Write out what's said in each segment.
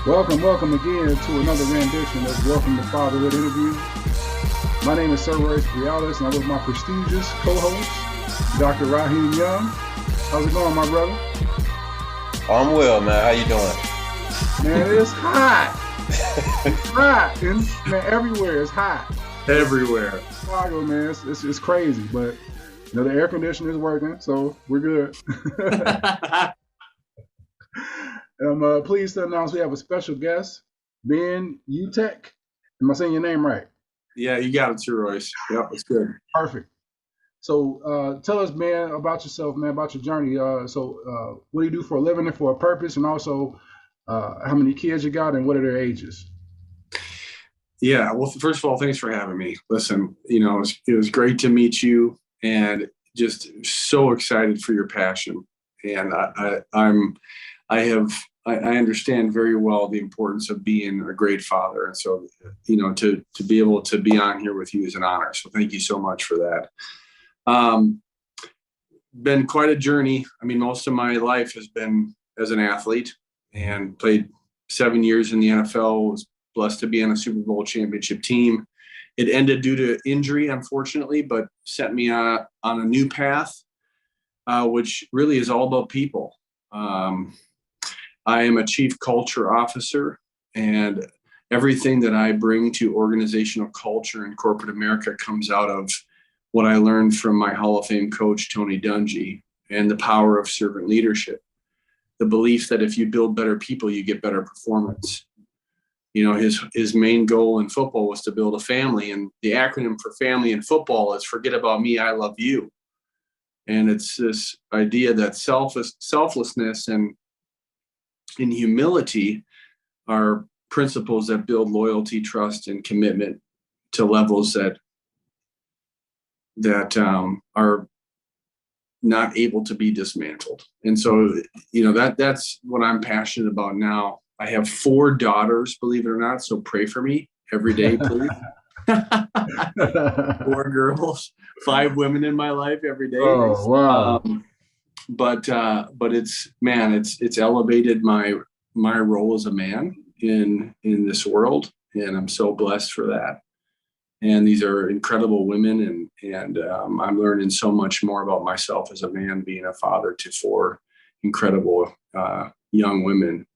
Welcome again to another rendition of Welcome to Fatherhood Interviews. My name is Sir Royce Briales, and I'm with my prestigious co-host, Dr. Raheem Young. How's it going, my brother? I'm well, man. How you doing? Man, it's hot. It's hot. Man, everywhere it's hot. Everywhere. Chicago, man, it's crazy, but the air conditioner is working, so we're good. I'm pleased to announce we have a special guest, Ben Utecht. Am I saying your name right? Yeah, you got it too, Royce. Yep, it's good. Perfect. So tell us, man, about yourself, man, about your journey. So what do you do for a living and for a purpose? And also, how many kids you got and what are their ages? Yeah, well, first of all, thanks for having me. Listen, it was great to meet you and just so excited for your passion. And I understand very well the importance of being a great father. And so, to be able to be on here with you is an honor. So thank you so much for that. Been quite a journey. I mean, most of my life has been as an athlete and played 7 years in the NFL, was blessed to be on a Super Bowl championship team. It ended due to injury, unfortunately, but set me on a new path, which really is all about people. I am a chief culture officer, and everything that I bring to organizational culture in corporate America comes out of what I learned from my Hall of Fame coach, Tony Dungy, and the power of servant leadership. The belief that if you build better people, you get better performance. His main goal in football was to build a family, and the acronym for family in football is forget about me, I love you. And it's this idea that selflessness and humility are principles that build loyalty, trust, and commitment to levels that are not able to be dismantled. And so, that's what I'm passionate about now. I have 4 daughters, believe it or not. So pray for me every day, please. 4 girls, 5 women in my life every day. Oh, wow. But it's elevated my role as a man in this world, and I'm so blessed for that. And these are incredible women, and I'm learning so much more about myself as a man, being a father to 4 incredible young women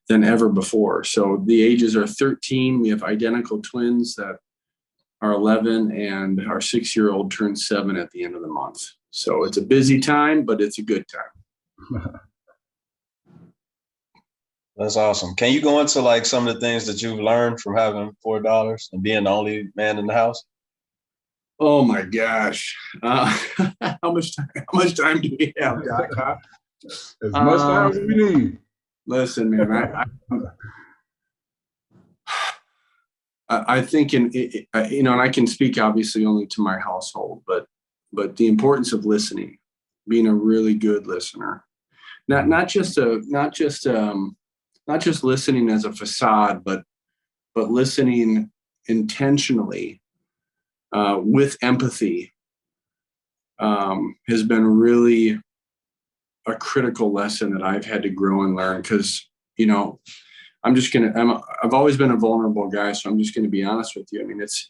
than ever before. So the ages are 13. We have identical twins that are 11, and our 6-year-old turns 7 at the end of the month. So it's a busy time, but it's a good time. That's awesome. Can you go into like some of the things that you've learned from having 4 daughters and being the only man in the house? Oh my gosh. How much time do we have, Doc? Huh? As much time as we need. Listen, man, I think and I can speak obviously only to my household, but the importance of listening, being a really good listener, not just listening as a facade, but listening intentionally with empathy has been really a critical lesson that I've had to grow and learn. Because I've always been a vulnerable guy, so I'm just going to be honest with you. I mean, it's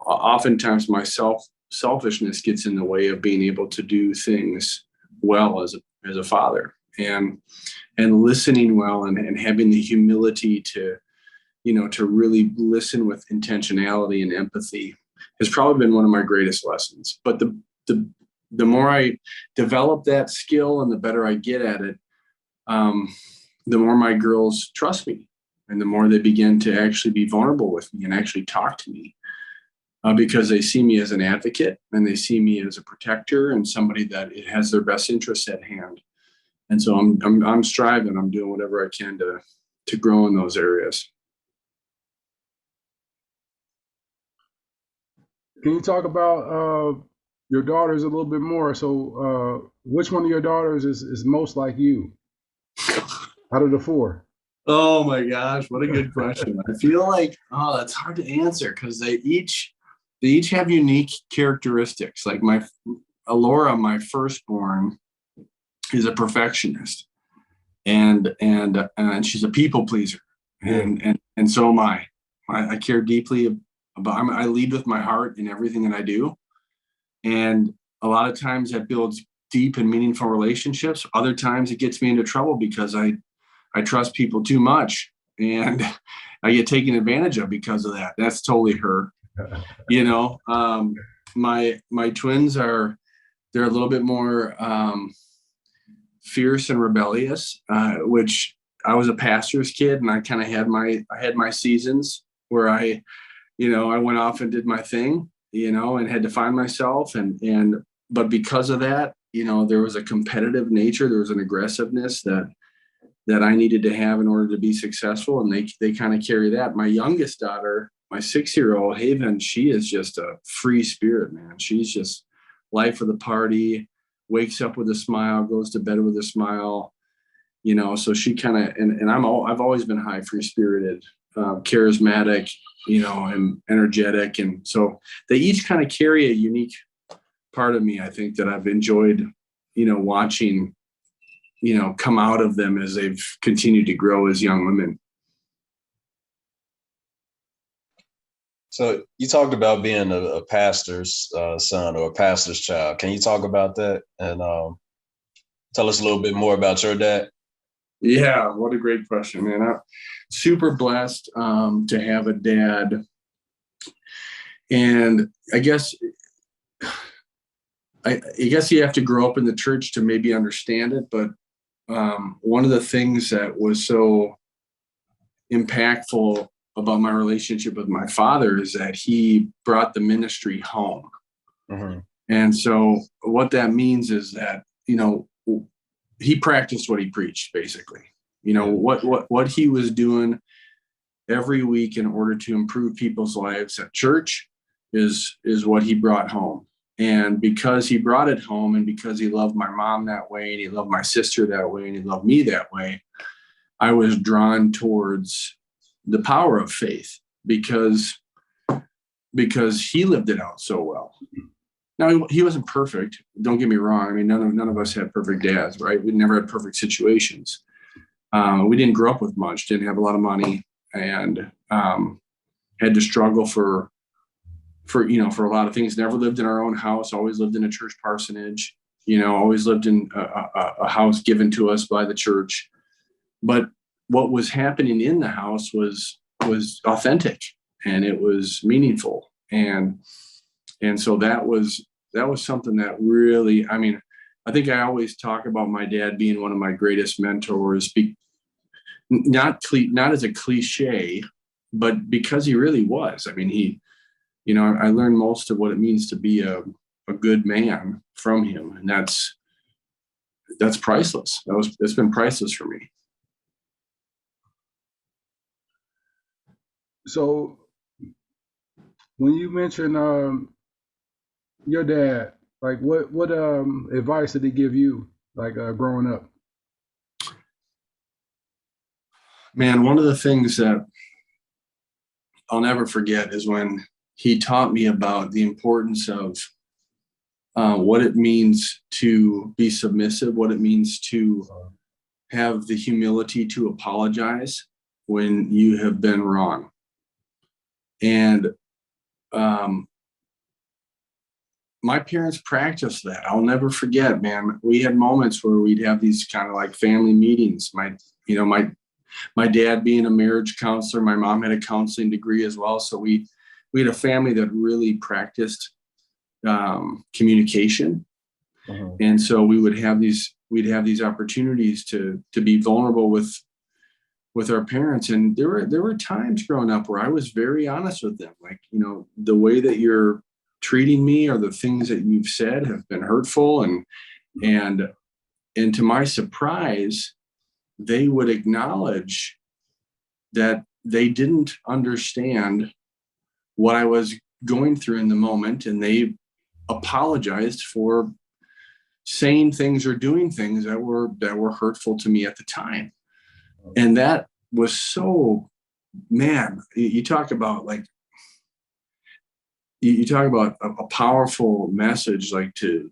oftentimes my selfishness gets in the way of being able to do things well as a father, and listening well and having the humility to really listen with intentionality and empathy has probably been one of my greatest lessons. But the more I develop that skill and the better I get at it, the more my girls trust me, and the more they begin to actually be vulnerable with me and actually talk to me, because they see me as an advocate and they see me as a protector and somebody that it has their best interests at hand. And so I'm striving. I'm doing whatever I can to grow in those areas. Can you talk about your daughters a little bit more? So which one of your daughters is most like you out of the 4? Oh my gosh, what a good question. I feel like, that's hard to answer because they each have unique characteristics. Like Alora, my firstborn, is a perfectionist, and she's a people pleaser. and so am I. I care deeply about, I lead with my heart in everything that I do. And a lot of times that builds deep and meaningful relationships. Other times it gets me into trouble because I trust people too much and I get taken advantage of because of that. That's totally her. My twins they're a little bit more fierce and rebellious, which I was a pastor's kid, and I kind of had my seasons where I went off and did my thing, and had to find myself, but because of that, there was a competitive nature, there was an aggressiveness that I needed to have in order to be successful, and they kind of carry that. My youngest daughter, my 6-year-old Haven, she is just a free spirit, man. She's just life of the party, wakes up with a smile, goes to bed with a smile, so she kind of, and I've always been high, free spirited, charismatic, and energetic. And so they each kind of carry a unique part of me, I think, that I've enjoyed, watching, come out of them as they've continued to grow as young women. So you talked about being a pastor's son or a pastor's child. Can you talk about that and tell us a little bit more about your dad? Yeah, what a great question, man. I'm super blessed to have a dad. And I guess you have to grow up in the church to maybe understand it. But one of the things that was so impactful about my relationship with my father is that he brought the ministry home. Mm-hmm. And so what that means is that, he practiced what he preached, basically. What he was doing every week in order to improve people's lives at church is what he brought home. And because he brought it home, and because he loved my mom that way, and he loved my sister that way, and he loved me that way, I was drawn towards the power of faith because he lived it out so well. Now, he wasn't perfect. Don't get me wrong. I mean, none of us had perfect dads, right? We never had perfect situations. We didn't grow up with much, didn't have a lot of money, and had to struggle for a lot of things. Never lived in our own house, always lived in a church parsonage, always lived in a house given to us by the church. But what was happening in the house was authentic, and it was meaningful. And so that was something that really, I mean, I think I always talk about my dad being one of my greatest mentors, not as a cliche, but because he really was. I mean, I learned most of what it means to be a good man from him. And that's priceless. It's been priceless for me. So when you mention your dad, like what advice did he give you, like growing up? Man, one of the things that I'll never forget is when he taught me about the importance of what it means to be submissive, what it means to have the humility to apologize when you have been wrong. And my parents practiced that. I'll never forget, man. We had moments where we'd have these kind of like family meetings. My dad being a marriage counselor, my mom had a counseling degree as well. So we had a family that really practiced communication. Uh-huh. And so we'd have these opportunities to be vulnerable with our parents. And there were times growing up where I was very honest with them. Like, the way that you're treating me or the things that you've said have been hurtful. And to my surprise, they would acknowledge that they didn't understand what I was going through in the moment. And they apologized for saying things or doing things that were hurtful to me at the time. And that was so, man, you talk about a powerful message, like to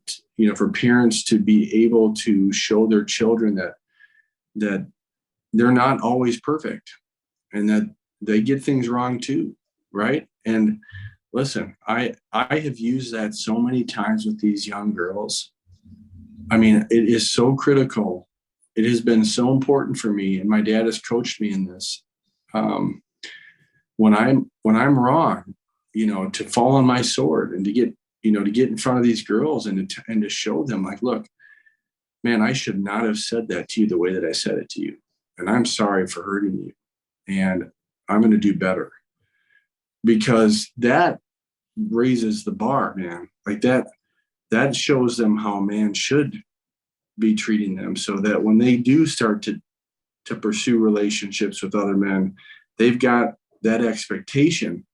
for parents to be able to show their children that they're not always perfect. and that they get things wrong too, right? And listen, I have used that so many times with these young girls. I mean, it is so critical. It has been so important for me, and my dad has coached me in this. When I'm wrong, to fall on my sword and to get in front of these girls and to show them, like, look, man, I should not have said that to you the way that I said it to you, and I'm sorry for hurting you, and I'm going to do better, because that raises the bar, man. Like that shows them how a man should be treating them, so that when they do start to pursue relationships with other men, they've got that expectation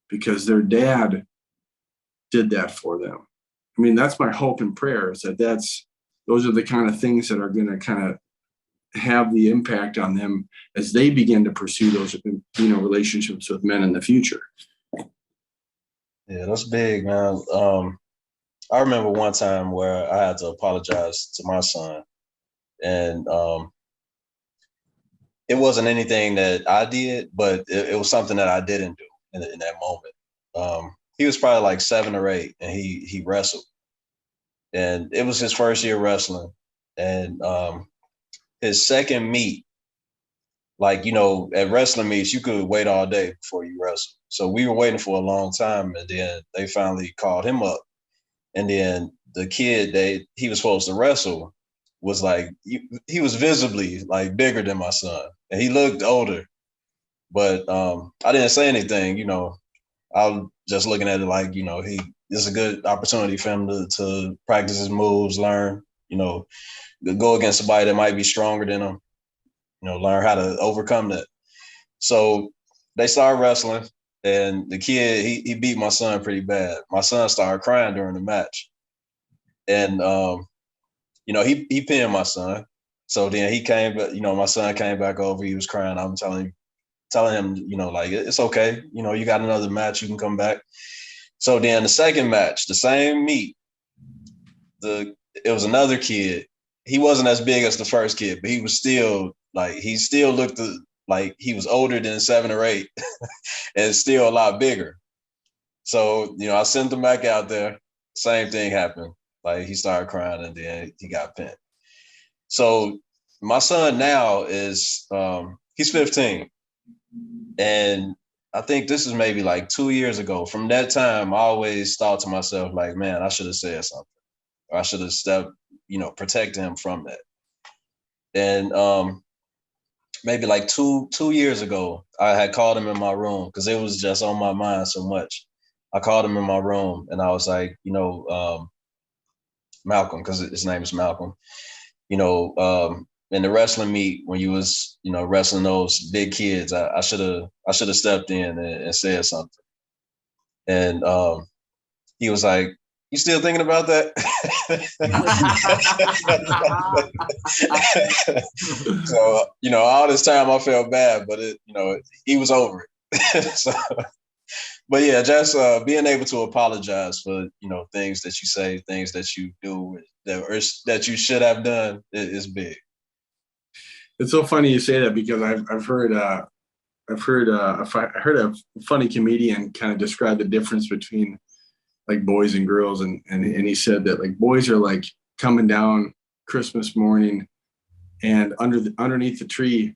because their dad did that for them. I mean, that's my hope and prayer, is that those are the kind of things that are going to kind of have the impact on them as they begin to pursue those, relationships with men in the future. Yeah, that's big, man. I remember one time where I had to apologize to my son, and it wasn't anything that I did, but it was something that I didn't do in that moment. He was probably like 7 or 8, and he wrestled, and it was his first year wrestling, and his second meet, like, at wrestling meets, you could wait all day before you wrestle. So we were waiting for a long time, and then they finally called him up. And then the kid he was supposed to wrestle was like, he was visibly like bigger than my son, and he looked older. But I didn't say anything, I was just looking at it like, it's a good opportunity for him to practice his moves, learn, go against somebody that might be stronger than him, learn how to overcome that. So they started wrestling, and the kid, he beat my son pretty bad. My son started crying during the match. And, he pinned my son. So then he came, but, my son came back over. He was crying. I'm telling him, like, it's okay. You got another match. You can come back. So then the second match, the same meet, it was another kid. He wasn't as big as the first kid, but he was still like, he still looked like he was older than 7 or 8 and still a lot bigger. So, I sent him back out there. Same thing happened. Like, he started crying, and then he got pinned. So my son now is, he's 15. And I think this is maybe like 2 years ago. From that time, I always thought to myself, like, man, I should have said something. Or I should have stepped, protect him from that. And maybe like two years ago, I had called him in my room because it was just on my mind so much. I called him in my room, and I was like, Malcolm, because his name is Malcolm, in the wrestling meet when you was, wrestling those big kids, I should have stepped in and said something. And he was like, you still thinking about that? So, all this time I felt bad, but he was over it. So, but yeah, just being able to apologize for, things that you say, things that you do that you should have done is big. It's so funny you say that, because I've heard a funny comedian kind of describe the difference between like boys and girls, and he said that, like, boys are like coming down Christmas morning, and underneath the tree,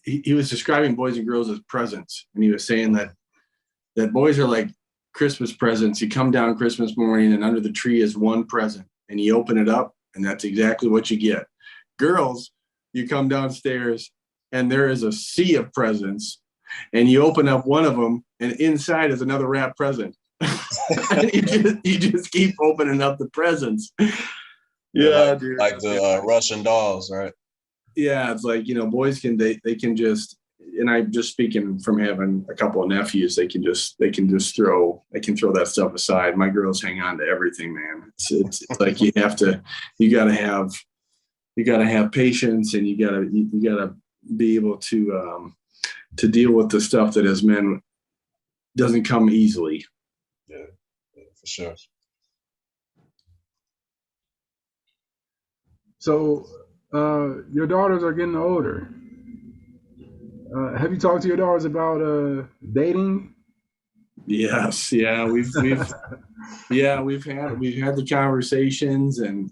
he was describing boys and girls as presents, and he was saying that boys are like Christmas presents. You come down Christmas morning, and under the tree is one present, and you open it up, and that's exactly what you get. Girls, you come downstairs, and there is a sea of presents, and you open up one of them, and inside is another wrapped present. you just keep opening up the presents. Yeah, dude. Like the Russian dolls, right? Yeah, it's like, boys can just, and I'm just speaking from having a couple of nephews, they can throw that stuff aside. My girls hang on to everything, man. It's like you gotta have patience, and you gotta be able to deal with the stuff that as men doesn't come easily. Yeah, for sure. So your daughters are getting older. Have you talked to your daughters about dating? Yes, yeah, we've we've had the conversations, and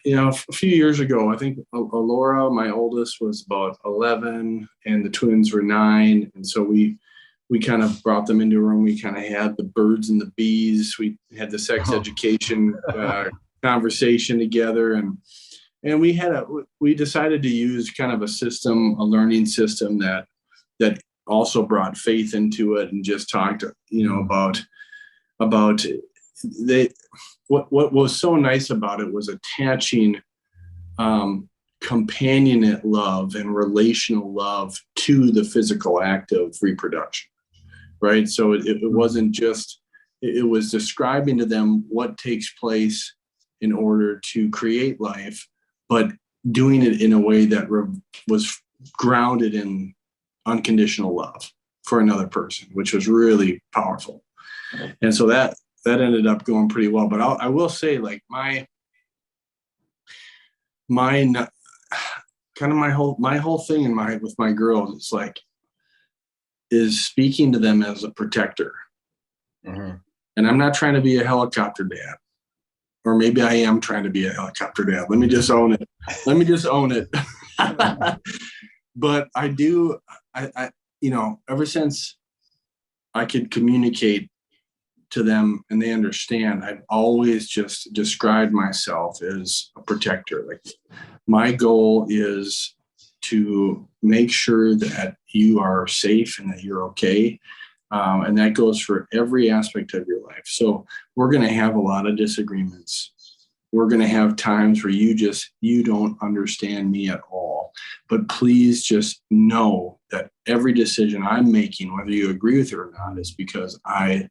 a few years ago, I think Laura, my oldest, was about 11, and the twins were 9, and so we kind of brought them into a room. We kind of had the birds and the bees. We had the sex education conversation together, and we decided to use kind of a learning system that also brought faith into it, and just talked, about what was so nice about it was attaching companionate love and relational love to the physical act of reproduction, right? So it wasn't just, it was describing to them what takes place in order to create life, but doing it in a way that was grounded in unconditional love for another person, which was really powerful. And so that ended up going pretty well. But I will say, like, my whole thing with my girls is speaking to them as a protector. Mm-hmm. And I'm not trying to be a helicopter dad, or maybe I am trying to be a helicopter dad. Let me just own it. But I do, ever since I could communicate to them and they understand, I've always just described myself as a protector. Like, my goal is to make sure that you are safe and that you're okay. And that goes for every aspect of your life. So we're going to have a lot of disagreements. We're going to have times where you don't understand me at all. But please just know that every decision I'm making, whether you agree with it or not, is because I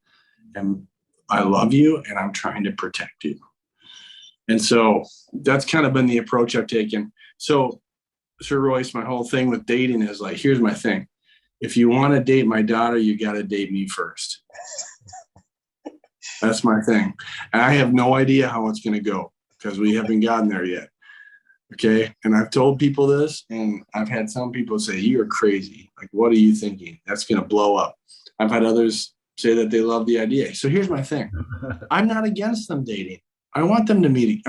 love you and I'm trying to protect you. And so that's kind of been the approach I've taken. So, Sir Royce, my whole thing with dating is like, here's my thing. If you want to date my daughter, you got to date me first. That's my thing. And I have no idea how it's going to go because we haven't gotten there yet. Okay. And I've told people this, and I've had some people say, you're crazy. Like, what are you thinking? That's going to blow up. I've had others say that they love the idea. So here's my thing. I'm not against them dating. I want them to meet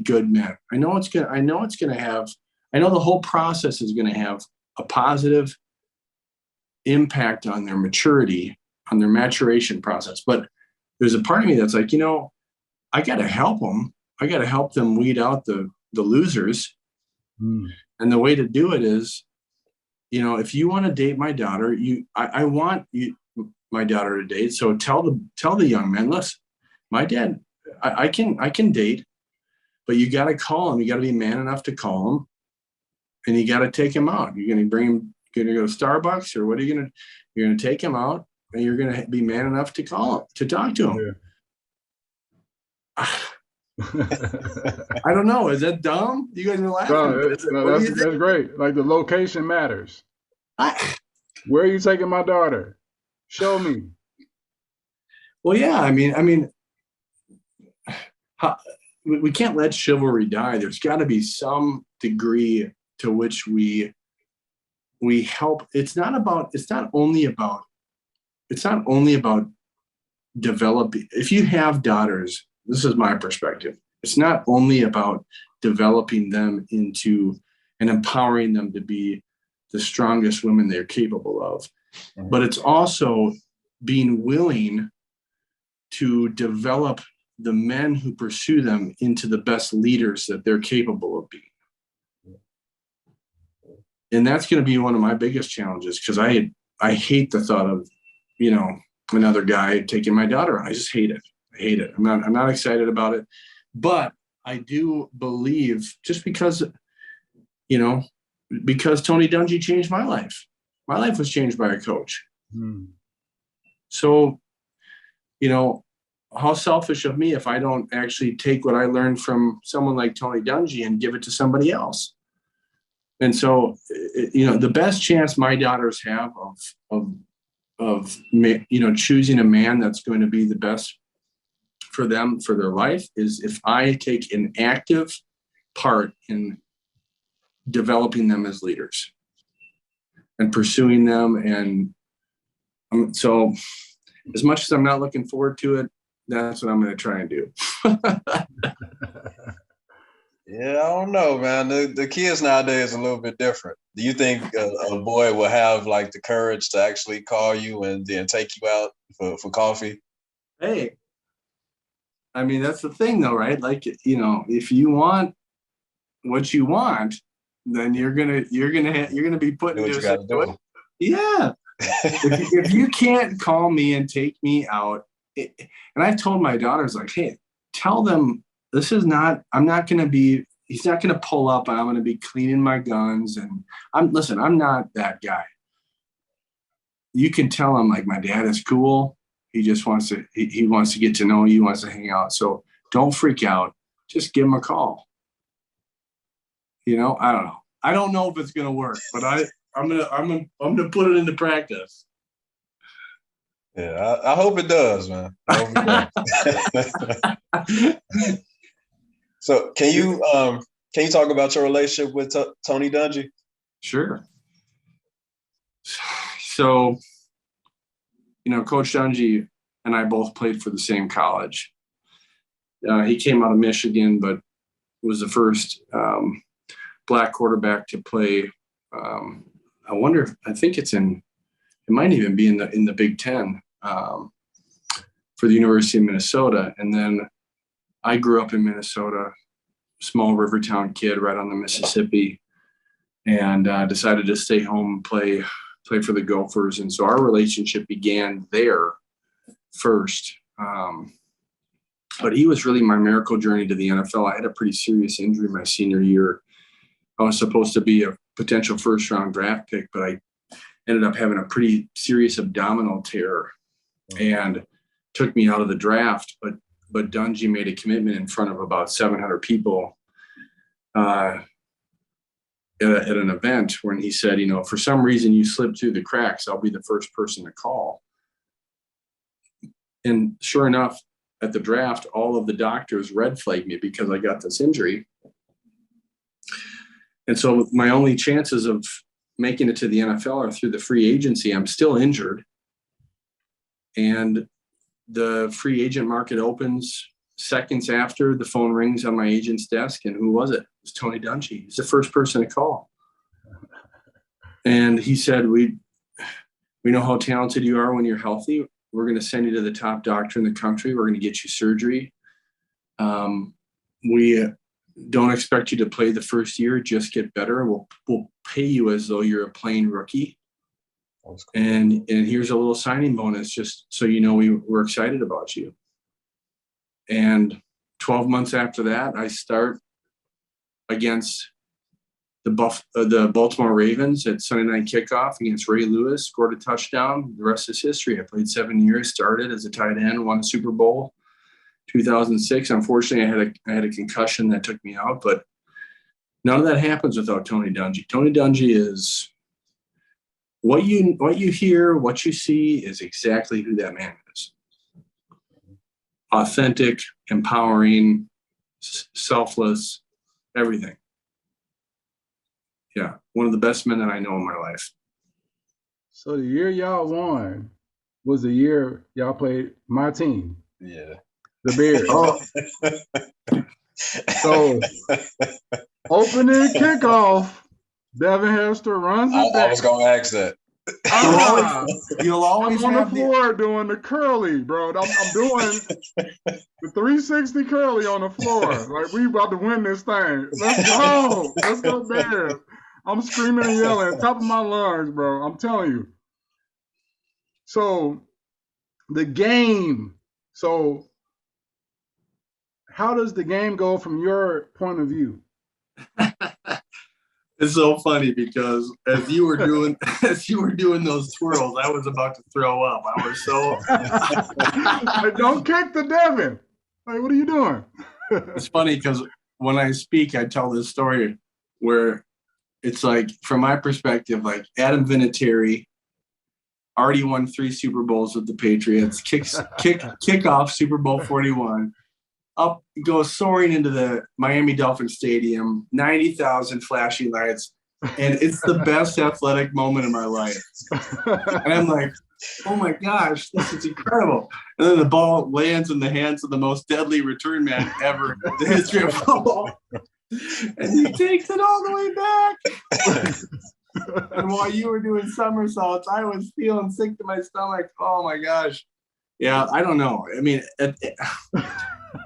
good men. I know the whole process is going to have a positive impact on their maturity, on their maturation process. But there's a part of me that's like, I got to help them. I got to help them weed out the losers. And the way to do it is, if you want to date my daughter, I want my daughter to date. So tell the young man, listen, my dad, I can date, but you got to call him. You got to be man enough to call him, and you got to take him out. You're going to bring him, going to go to Starbucks, or what are you going to, you're going to take him out, and you're going to be man enough to call him, to talk to him. Yeah. I don't know. Is that dumb? You guys are laughing. That's great. Like, the location matters. Where are you taking my daughter? Show me. Well, yeah. I mean, we can't let chivalry die. There's got to be some degree to which we help. It's not only about developing. If you have daughters, this is my perspective. It's not only about developing them into and empowering them to be the strongest women they're capable of, but it's also being willing to develop the men who pursue them into the best leaders that they're capable of being. And that's going to be one of my biggest challenges, because I hate the thought of, another guy taking my daughter. I just hate it. I hate it. I'm not excited about it. But I do believe, just because Tony Dungy changed my life. My life was changed by a coach. So, how selfish of me if I don't actually take what I learned from someone like Tony Dungy and give it to somebody else. And so, the best chance my daughters have of choosing a man that's going to be the best for them, for their life, is if I take an active part in developing them as leaders and pursuing them. And so as much as I'm not looking forward to it, that's what I'm going to try and do. Yeah, I don't know, man. The kids nowadays are a little bit different. Do you think a boy will have like the courage to actually call you and then take you out for coffee? Hey, I mean, that's the thing though, right? Like, you know, if you want what you want, then you're gonna be put Do what into you gotta do. Yeah. if you can't call me and take me out, and I've told my daughters, like, hey, tell them he's not going to pull up and I'm going to be cleaning my guns. And I'm not that guy. You can tell him, like, my dad is cool. He just wants to, he wants to get to know you, wants to hang out. So don't freak out. Just give him a call. You know, I don't know. I don't know if it's going to work, but I'm gonna put it into practice. Yeah, I hope it does, man. I hope it does. So can you talk about your relationship with Tony Dungy? Sure. So, you know, Coach Dungy and I both played for the same college. He came out of Michigan, but was the first Black quarterback to play. I think it might even be in the Big Ten for the University of Minnesota. And then I grew up in Minnesota, small river town kid right on the Mississippi, and decided to stay home and play for the Gophers. And so our relationship began there first. But he was really my miracle journey to the NFL. I had a pretty serious injury my senior year. I was supposed to be a potential first-round draft pick, but I ended up having a pretty serious abdominal tear and took me out of the draft. But Dungy made a commitment in front of about 700 people at an event when he said, you know, for some reason you slipped through the cracks, I'll be the first person to call. And sure enough, at the draft, all of the doctors red flagged me because I got this injury. And so my only chances of making it to the NFL are through the free agency. I'm still injured. And the free agent market opens seconds after the phone rings on my agent's desk. And who was it? It was Tony Dungy. He's the first person to call. And he said, we know how talented you are when you're healthy. We're going to send you to the top doctor in the country. We're going to get you surgery. We don't expect you to play the first year, just get better. We'll pay you as though you're a playing rookie. Cool. And here's a little signing bonus, just so you know we're excited about you. And 12 months after that, I start against the Baltimore Ravens at Sunday night kickoff against Ray Lewis, scored a touchdown. The rest is history. I played 7 years, started as a tight end, won a Super Bowl. 2006. Unfortunately, I had a concussion that took me out, but none of that happens without Tony Dungy. Tony Dungy is what you hear, what you see is exactly who that man is. Authentic, empowering, selfless, everything. Yeah, one of the best men that I know in my life. So the year y'all won was the year y'all played my team. Yeah. The Bears. Oh. So, opening kickoff, Devin Hester runs it back. I was going to ask that. You'll always I'm on have the floor doing the curly, bro. I'm doing the 360 curly on the floor. Like, we about to win this thing. Let's go. Let's go, Bears. I'm screaming and yelling at top of my lungs, bro. I'm telling you. So, the game. So, how does the game go from your point of view? It's so funny because as you were doing those twirls, I was about to throw up. I was so Like, don't kick the Devin. Like, what are you doing? It's funny because when I speak, I tell this story where it's like, from my perspective, like Adam Vinatieri already won 3 Super Bowls with the Patriots, kickoff Super Bowl 41. up, goes soaring into the Miami Dolphin Stadium, 90,000 flashing lights. And it's the best athletic moment of my life. And I'm like, oh my gosh, this is incredible. And then the ball lands in the hands of the most deadly return man ever in the history of football. And he takes it all the way back. And while you were doing somersaults, I was feeling sick to my stomach. Oh my gosh. Yeah, I don't know. I mean,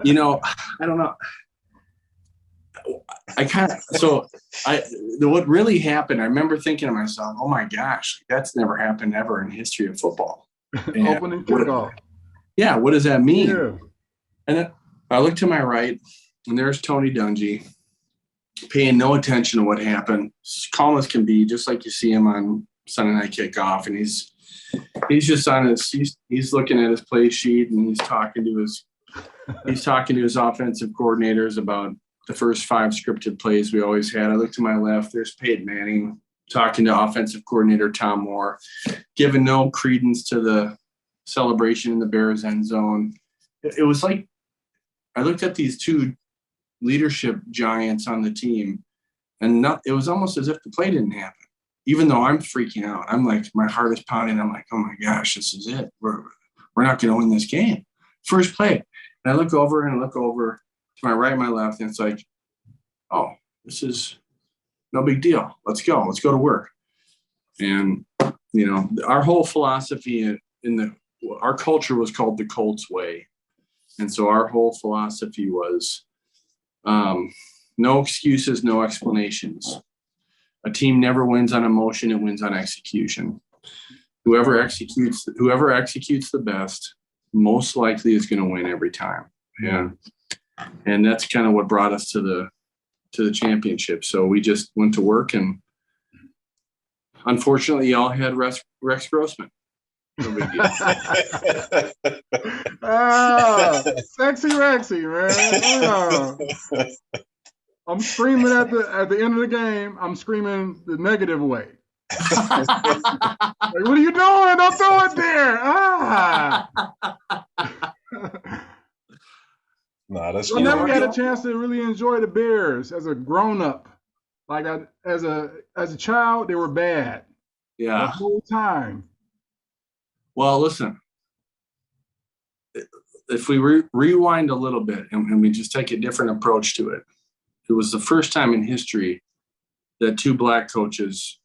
you know, I don't know. What really happened, I remember thinking to myself, oh my gosh, that's never happened ever in history of football. Opening kickoff. Yeah, what does that mean? Yeah. And then I look to my right, and there's Tony Dungy, paying no attention to what happened, calm as can be, just like you see him on Sunday Night Kickoff. And he's just on he's looking at his play sheet, and he's talking to his offensive coordinators about the first 5 scripted plays we always had. I look to my left, there's Peyton Manning talking to offensive coordinator Tom Moore, giving no credence to the celebration in the Bears end zone. It was like, I looked at these 2 leadership giants on the team, and it was almost as if the play didn't happen. Even though I'm freaking out, I'm like, my heart is pounding. I'm like, oh my gosh, this is it. We're not going to win this game. First play. And I look over to my right and my left, and it's like, oh, this is no big deal. Let's go to work. And, you know, our whole philosophy our culture was called the Colts way. And so our whole philosophy was no excuses, no explanations. A team never wins on emotion, it wins on execution. Whoever executes the best, most likely is going to win every time. Yeah. And that's kind of what brought us to the championship. So we just went to work, and unfortunately y'all had Rex Grossman. No big deal. Sexy Rexy, man. Yeah. I'm screaming at the end of the game. I'm screaming the negative way. Like, what are you doing? Don't throw it there. Nah, that's I never had a chance to really enjoy the Bears as a grown-up. Like as a child, they were bad. Yeah. The whole time. Well, listen. If we rewind a little bit and we just take a different approach to it, it was the first time in history that 2 black coaches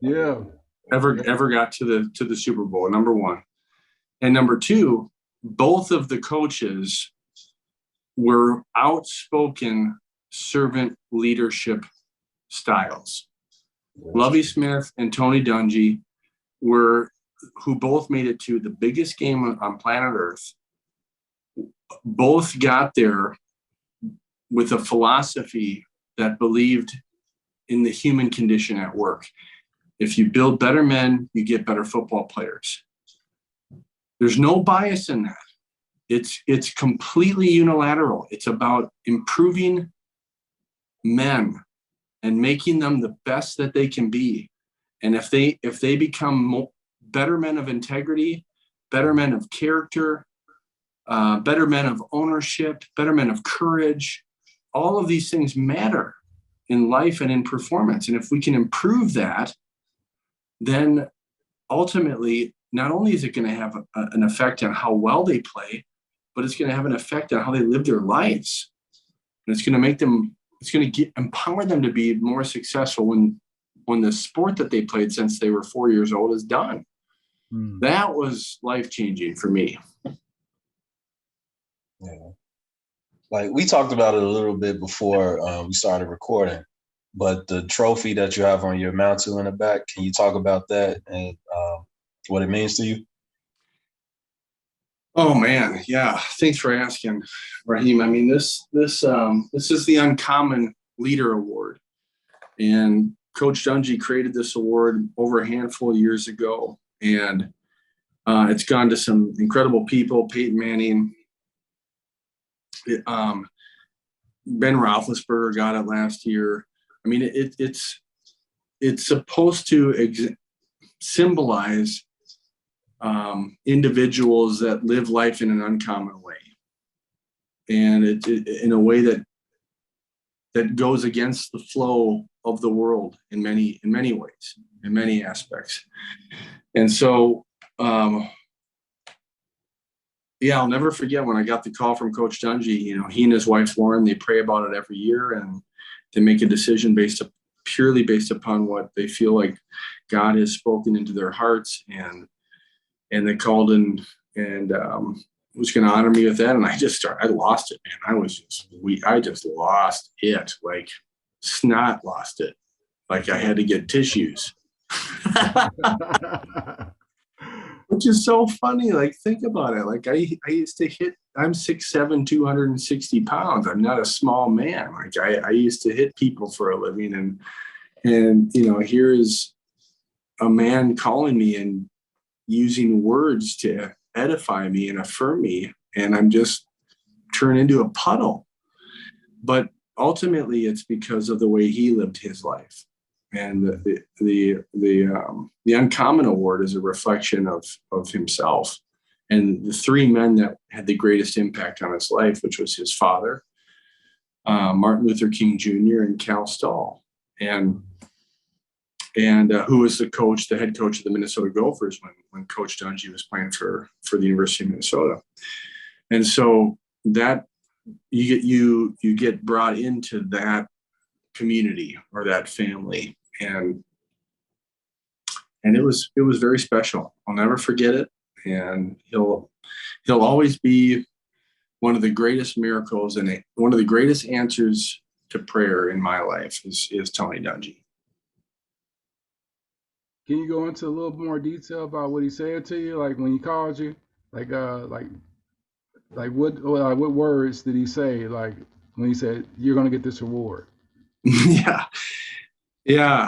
ever got to the Super Bowl, number 1. And number 2, both of the coaches were outspoken servant leadership styles. Lovie Smith and Tony Dungy who both made it to the biggest game on planet Earth. Both got there with a philosophy that believed in the human condition at work. If you build better men, you get better football players. There's no bias in that. It's completely unilateral. It's about improving men and making them the best that they can be. And if they become better men of integrity, better men of character, better men of ownership, better men of courage, all of these things matter in life and in performance. And if we can improve that, then ultimately, not only is it going to have an effect on how well they play, but it's going to have an effect on how they live their lives. And it's going to empower them to be more successful when the sport that they played since they were 4 years old is done. That was life-changing for me. Yeah. Like we talked about it a little bit before we started recording, but the trophy that you have on your mantle in the back, can you talk about that and what it means to you? Oh man, yeah. Thanks for asking, Raheem. I mean, this is the Uncommon Leader Award, and Coach Dungy created this award over a handful of years ago, and it's gone to some incredible people: Peyton Manning, Ben Roethlisberger got it last year. I mean, it's supposed to symbolize individuals that live life in an uncommon way. it in a way that goes against the flow of the world in many ways, in many aspects. And so, I'll never forget when I got the call from Coach Dungy. He and his wife Lauren, they pray about it every year, and they make a decision purely based upon what they feel like God has spoken into their hearts. And they called and was going to honor me with that. And I lost it, man. I just lost it, like snot lost it. Like I had to get tissues. Which is so funny. Like, think about it. Like I used to hit, I'm 6'7", 260 pounds. I'm not a small man. Like I used to hit people for a living, and here is a man calling me and using words to edify me and affirm me. And I'm just turned into a puddle. But ultimately it's because of the way he lived his life. And the Uncommon Award is a reflection of himself and the three men that had the greatest impact on his life, which was his father, Martin Luther King Jr. and Cal Stahl, and who was the head coach of the Minnesota Gophers when Coach Dungy was playing for the University of Minnesota. And so that you get brought into that community or that family, and it was very special. I'll never forget it, and he'll always be one of the greatest miracles and one of the greatest answers to prayer in my life is Tony Dungy. Can you go into a little more detail about what he said to you, like when he called you, like what words did he say, like when he said you're going to get this award? Yeah,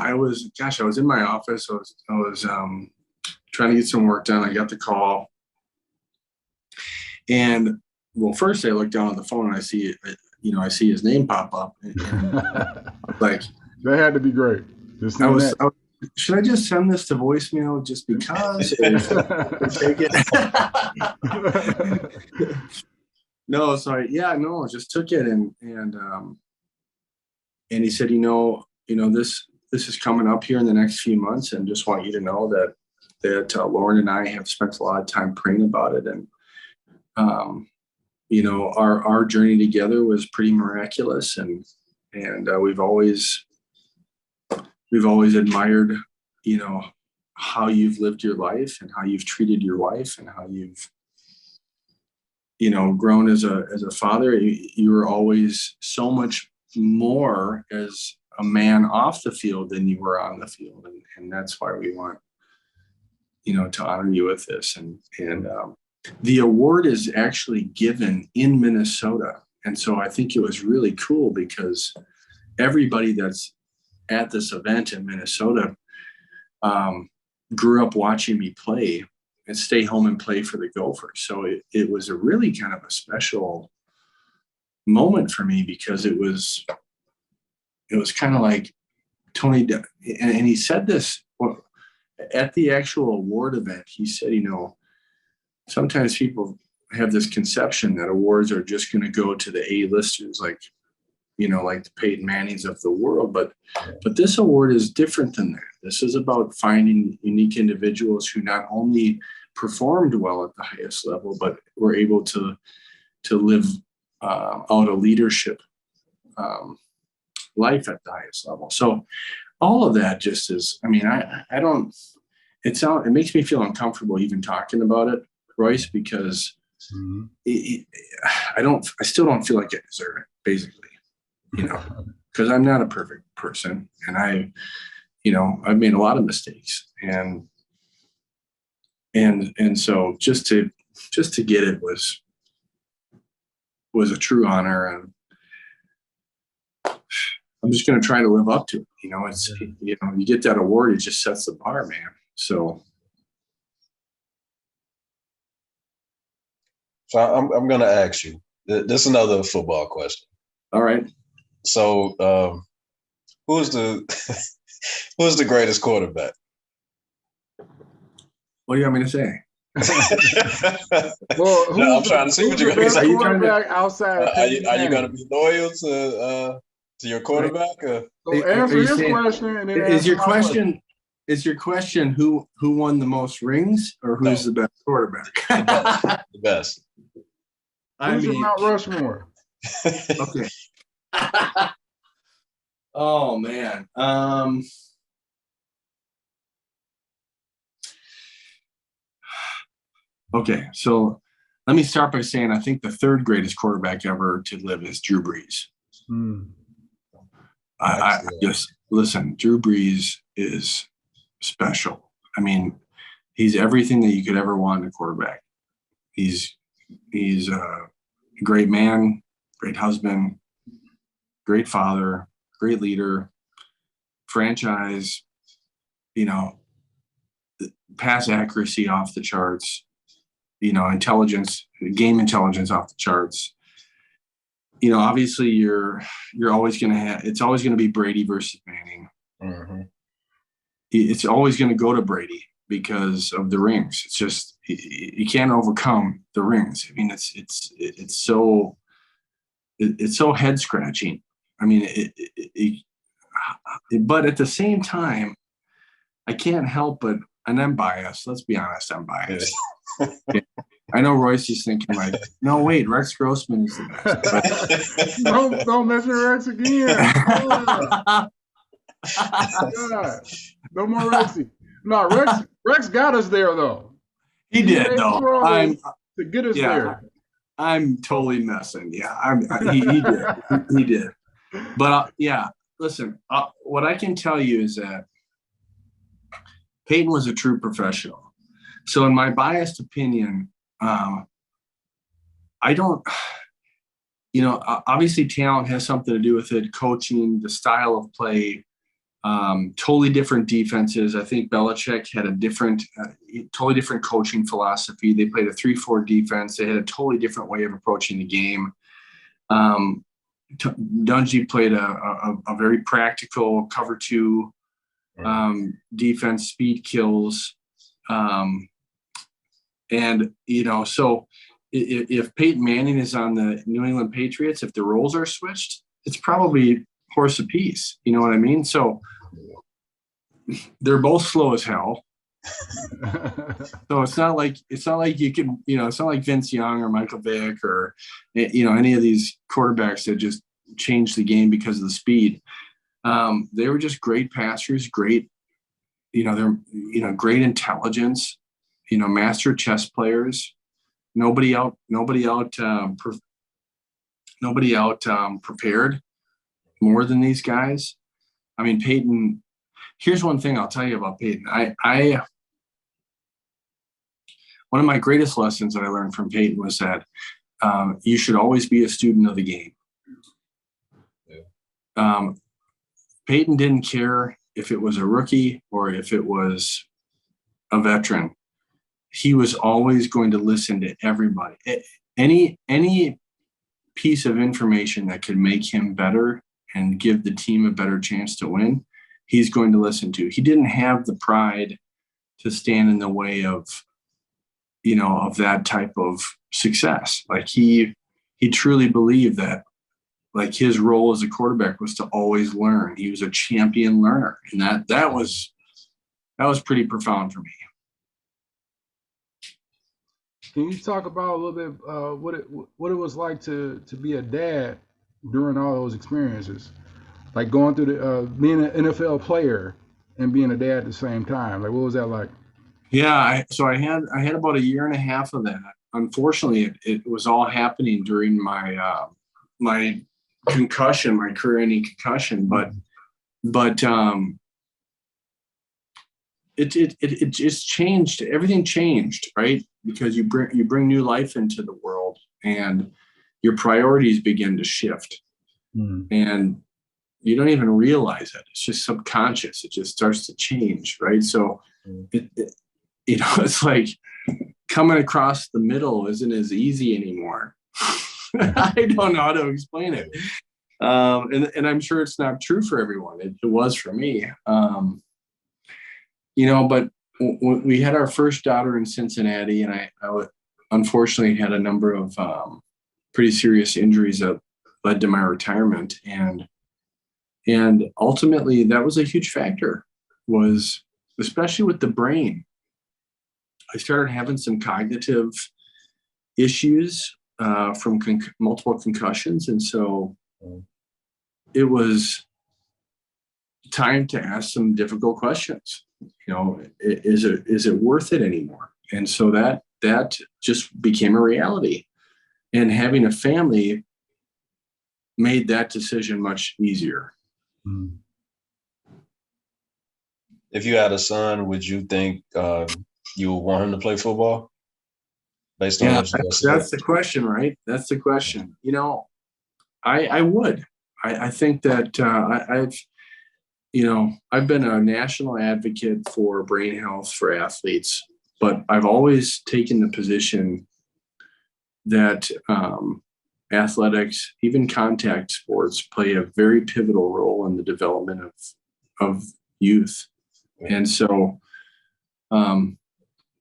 I was in my office. I was trying to get some work done. I got the call, and first I look down at the phone and I see his name pop up, and like that had to be great. Should I just send this to voicemail just because? Take it. No, so I just took it, and he said, this is coming up here in the next few months, and just want you to know that Lauren and I have spent a lot of time praying about it, and our journey together was pretty miraculous, and we've always admired, how you've lived your life and how you've treated your wife and how you've, grown as a father. You were always so much more as a man off the field than you were on the field. And that's why we want, to honor you with this. And the award is actually given in Minnesota. And so I think it was really cool because everybody that's at this event in Minnesota grew up watching me play and stay home and play for the Gophers. So it was a really kind of a special moment for me because it was kind of like Tony, and he said this at the actual award event. He said, sometimes people have this conception that awards are just going to go to the A-listers, like the Peyton Mannings of the world. But this award is different than that. This is about finding unique individuals who not only performed well at the highest level, but were able to live out a leadership life at the highest level. So all of that just is, it makes me feel uncomfortable even talking about it, Royce, because I still don't feel like I deserve it, basically. Because I'm not a perfect person, and I've made a lot of mistakes, and so just to get it was a true honor, and I'm just going to try to live up to it. It's you get that award, it just sets the bar, man. So I'm going to ask you. This is another football question. All right. So, who's the greatest quarterback? What do you want me to say? Well, No, I'm trying to see what you're going to say. quarterback outside of Peyton Are you going to Manning? be loyal to your quarterback? Or? So answer his question and then is answer your my question. Is your question who won the most rings or who's the best quarterback? The best. Who's your Mount Rushmore? Okay. Oh man. Okay, so let me start by saying I think the third greatest quarterback ever to live is Drew Brees. I just listen. Drew Brees is special. I mean, he's everything that you could ever want in a quarterback. He's a great man, great husband, great father, great leader, franchise, pass accuracy off the charts, intelligence, game intelligence off the charts. Obviously you're always going to have, it's always going to be Brady versus Manning. Mm-hmm. It's always going to go to Brady because of the rings. It's just, you can't overcome the rings. I mean, it's so head scratching. I mean, but at the same time, I can't help but, and I'm biased. Let's be honest, I'm biased. I know Royce is thinking like, no, wait, Rex Grossman is the best. Don't mention Rex again. God. No more Rexy. No, Rex got us there though. He did though. To get us there. I'm totally messing. Yeah, he did. He did. But listen. What I can tell you is that Peyton was a true professional. So, in my biased opinion, I don't. Obviously, talent has something to do with it. Coaching, the style of play. Totally different defenses. I think Belichick had a totally different coaching philosophy. They played a 3-4 defense. They had a totally different way of approaching the game. Dungy played a very practical cover 2 defense, speed kills. So if Peyton Manning is on the New England Patriots, if the roles are switched, it's probably horse apiece. You know what I mean? So they're both slow as hell. So it's not like you can, it's not like Vince Young or Michael Vick or, any of these quarterbacks that just changed the game because of the speed. They were just great passers, great, great intelligence, master chess players. Nobody out prepared more than these guys. I mean, Peyton, here's one thing I'll tell you about Peyton. One of my greatest lessons that I learned from Peyton was that you should always be a student of the game. Yeah. Peyton didn't care if it was a rookie or if it was a veteran. He was always going to listen to everybody. Any piece of information that could make him better and give the team a better chance to win, he's going to listen to. He didn't have the pride to stand in the way of, of that type of success. Like he truly believed that, like, his role as a quarterback was to always learn. He was a champion learner, and that was pretty profound for me. Can you talk about a little bit what it was like to be a dad during all those experiences, like going through being an NFL player and being a dad at the same time? Like, what was that like? Yeah, so I had about a year and a half of that. Unfortunately, it was all happening during my my concussion, my career-ending concussion. But it just changed. Everything changed, right? Because you bring new life into the world, and your priorities begin to shift, and you don't even realize it. It's just subconscious. It just starts to change, right? So, it's like coming across the middle isn't as easy anymore. I don't know how to explain it, and I'm sure it's not true for everyone. It was for me, but we had our first daughter in Cincinnati, and I unfortunately had a number of pretty serious injuries that led to my retirement. And ultimately, that was a huge factor, was especially with the brain. I started having some cognitive issues from multiple concussions. And so it was time to ask some difficult questions. Is it worth it anymore? And so that just became a reality. And having a family made that decision much easier. If you had a son, would you think you would want him to play football? Based on what you said? That's the question, right? That's the question. I would. I think that I've been a national advocate for brain health for athletes, but I've always taken the position that athletics, even contact sports, play a very pivotal role in the development of youth. And so,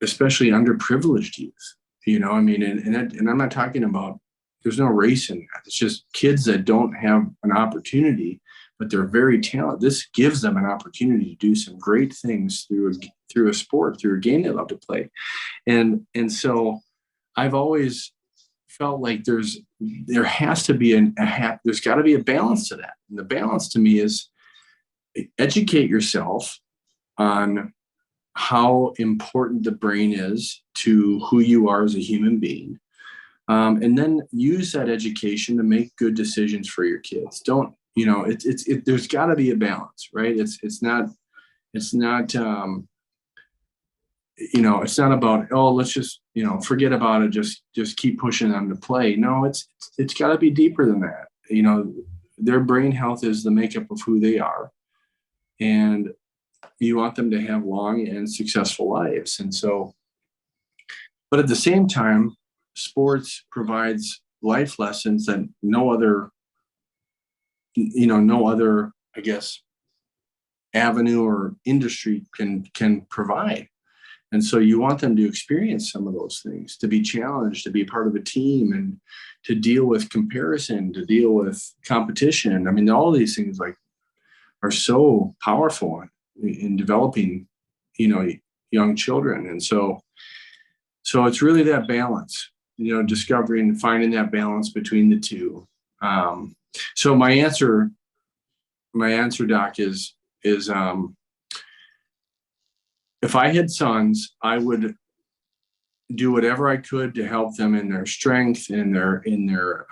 especially underprivileged youth, and I'm not talking about, there's no race in that. It's just kids that don't have an opportunity, but they're very talented. This gives them an opportunity to do some great things through a sport, through a game they love to play. And so I've always felt like there has to be there's got to be a balance to that. And the balance to me is educate yourself on how important the brain is to who you are as a human being. And then use that education to make good decisions for your kids. There's got to be a balance, right? It's not about, oh, let's just, forget about it. Just keep pushing them to play. No, it's got to be deeper than that. Their brain health is the makeup of who they are. And you want them to have long and successful lives. And so, but at the same time, sports provides life lessons that no other, I guess, avenue or industry can provide. And so you want them to experience some of those things, to be challenged, to be part of a team, and to deal with comparison, to deal with competition. I mean, all these things are so powerful in developing, young children. And so it's really that balance, discovering and finding that balance between the two. So my answer, Doc, is if I had sons, I would do whatever I could to help them in their strength, in their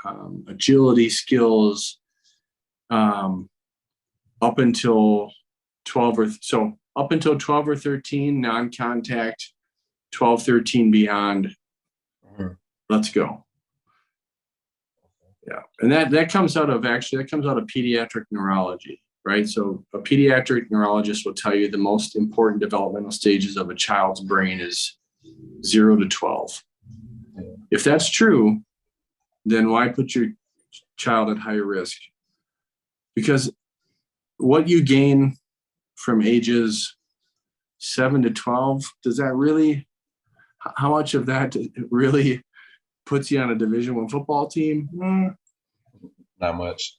agility skills, up until 12 or 13, non-contact, 12, 13 beyond. Let's go. Yeah. And that comes out of pediatric neurology, right? So a pediatric neurologist will tell you the most important developmental stages of a child's brain is 0 to 12. If that's true, then why put your child at higher risk? Because what you gain from ages 7 to 12, how much of that really puts you on a Division I football team? Not much.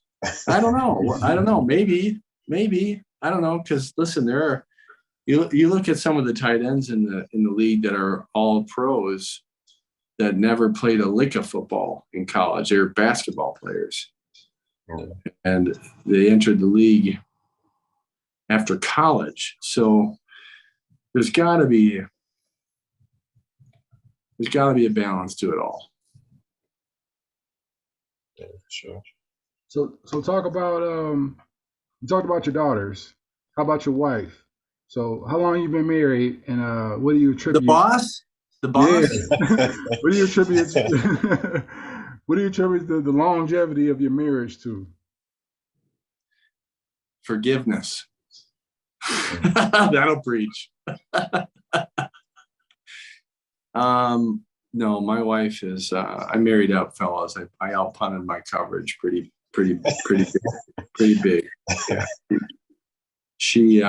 I don't know. Maybe. I don't know. Because listen, you look at some of the tight ends in the league that are all pros that never played a lick of football in college. They're basketball players. And they entered the league after college. So there's got to be a balance to it all. Yeah, sure. So talk about you talked about your daughters. How about your wife? So how long have you been married, and what do you attribute? The boss? Yeah. What do you attribute? What do you attribute the longevity of your marriage to? Forgiveness. That'll preach. No, my wife is. I married up, fellas. I outpunted my coverage pretty big. Yeah. She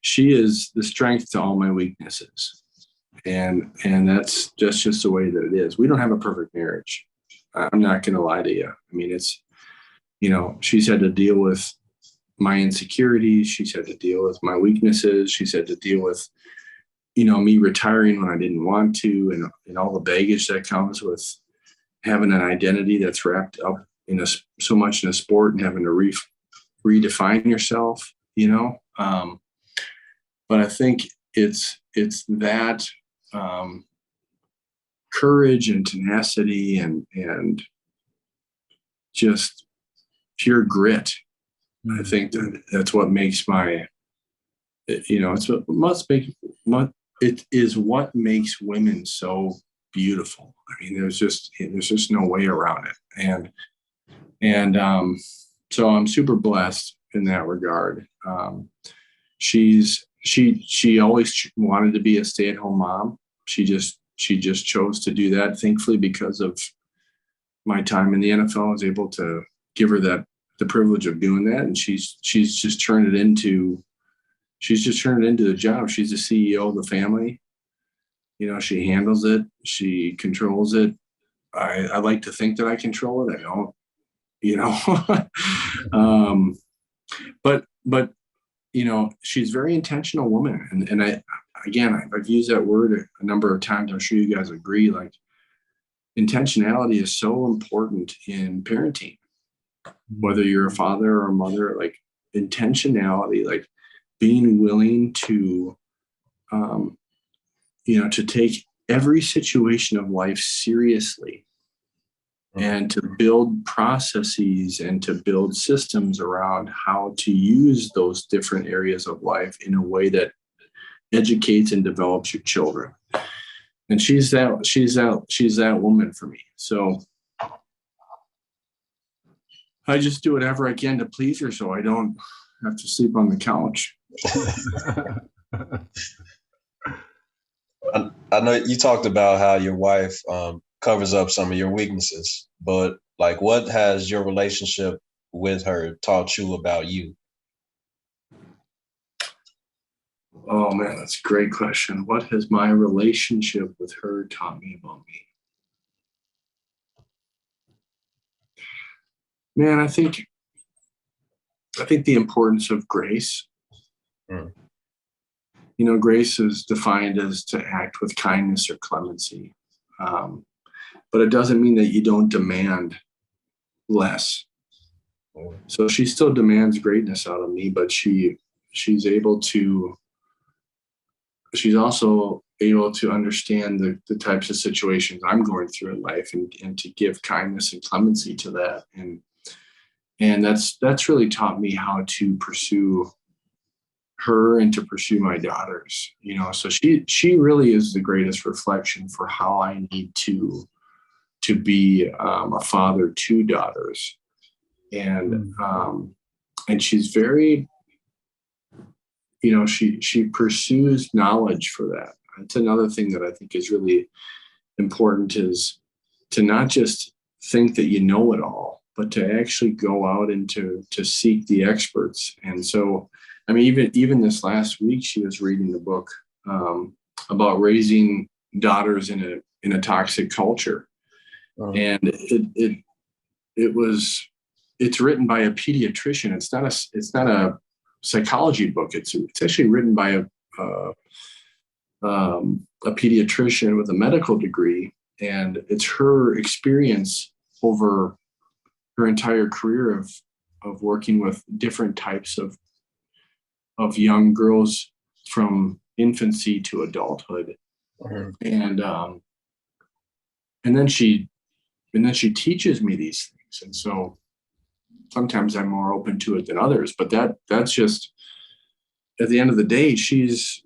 she is the strength to all my weaknesses. And that's just the way that it is. We don't have a perfect marriage. I'm not going to lie to you. I mean, it's, she's had to deal with my insecurities. She's had to deal with my weaknesses. She's had to deal with, me retiring when I didn't want to, and all the baggage that comes with having an identity that's wrapped up in so much in a sport and having to redefine yourself, but I think it's that courage and tenacity and just pure grit. I think that's what makes it is what makes women so beautiful. I mean, there's just no way around it. And so I'm super blessed in that regard. She always wanted to be a stay-at-home mom. She just chose to do that. Thankfully, because of my time in the NFL, I was able to give her the privilege of doing that. And she's just turned it into the job. She's the CEO of the family. She handles it. She controls it. I like to think that I control it. I don't, but she's a very intentional woman. And I've used that word a number of times. I'm sure you guys agree. Like, intentionality is so important in parenting, whether you're a father or a mother. Like, intentionality, like being willing to, to take every situation of life seriously, and to build processes and to build systems around how to use those different areas of life in a way that educates and develops your children. And she's that woman for me. So I just do whatever I can to please her so I don't have to sleep on the couch. I know you talked about how your wife covers up some of your weaknesses, but like, what has your relationship with her taught you about you? Oh man, that's a great question. What has my relationship with her taught me about me? Man, I think the importance of grace. Grace is defined as to act with kindness or clemency. But it doesn't mean that you don't demand less. So she still demands greatness out of me, but she's also able to understand the types of situations I'm going through in life and to give kindness and clemency to that. And that's really taught me how to pursue her and to pursue my daughters, so she really is the greatest reflection for how I need to be a father to daughters. And she's very, she pursues knowledge for that. That's another thing that I think is really important, is to not just think that you know it all, but to actually go out and to seek the experts. And so, I mean, even this last week, she was reading the book about raising daughters in a toxic culture. And it's written by a pediatrician. It's not a psychology book. It's actually written by a pediatrician with a medical degree, and it's her experience over her entire career of working with different types of young girls from infancy to adulthood. And then she teaches me these things. And so sometimes I'm more open to it than others, but that's just, at the end of the day, she's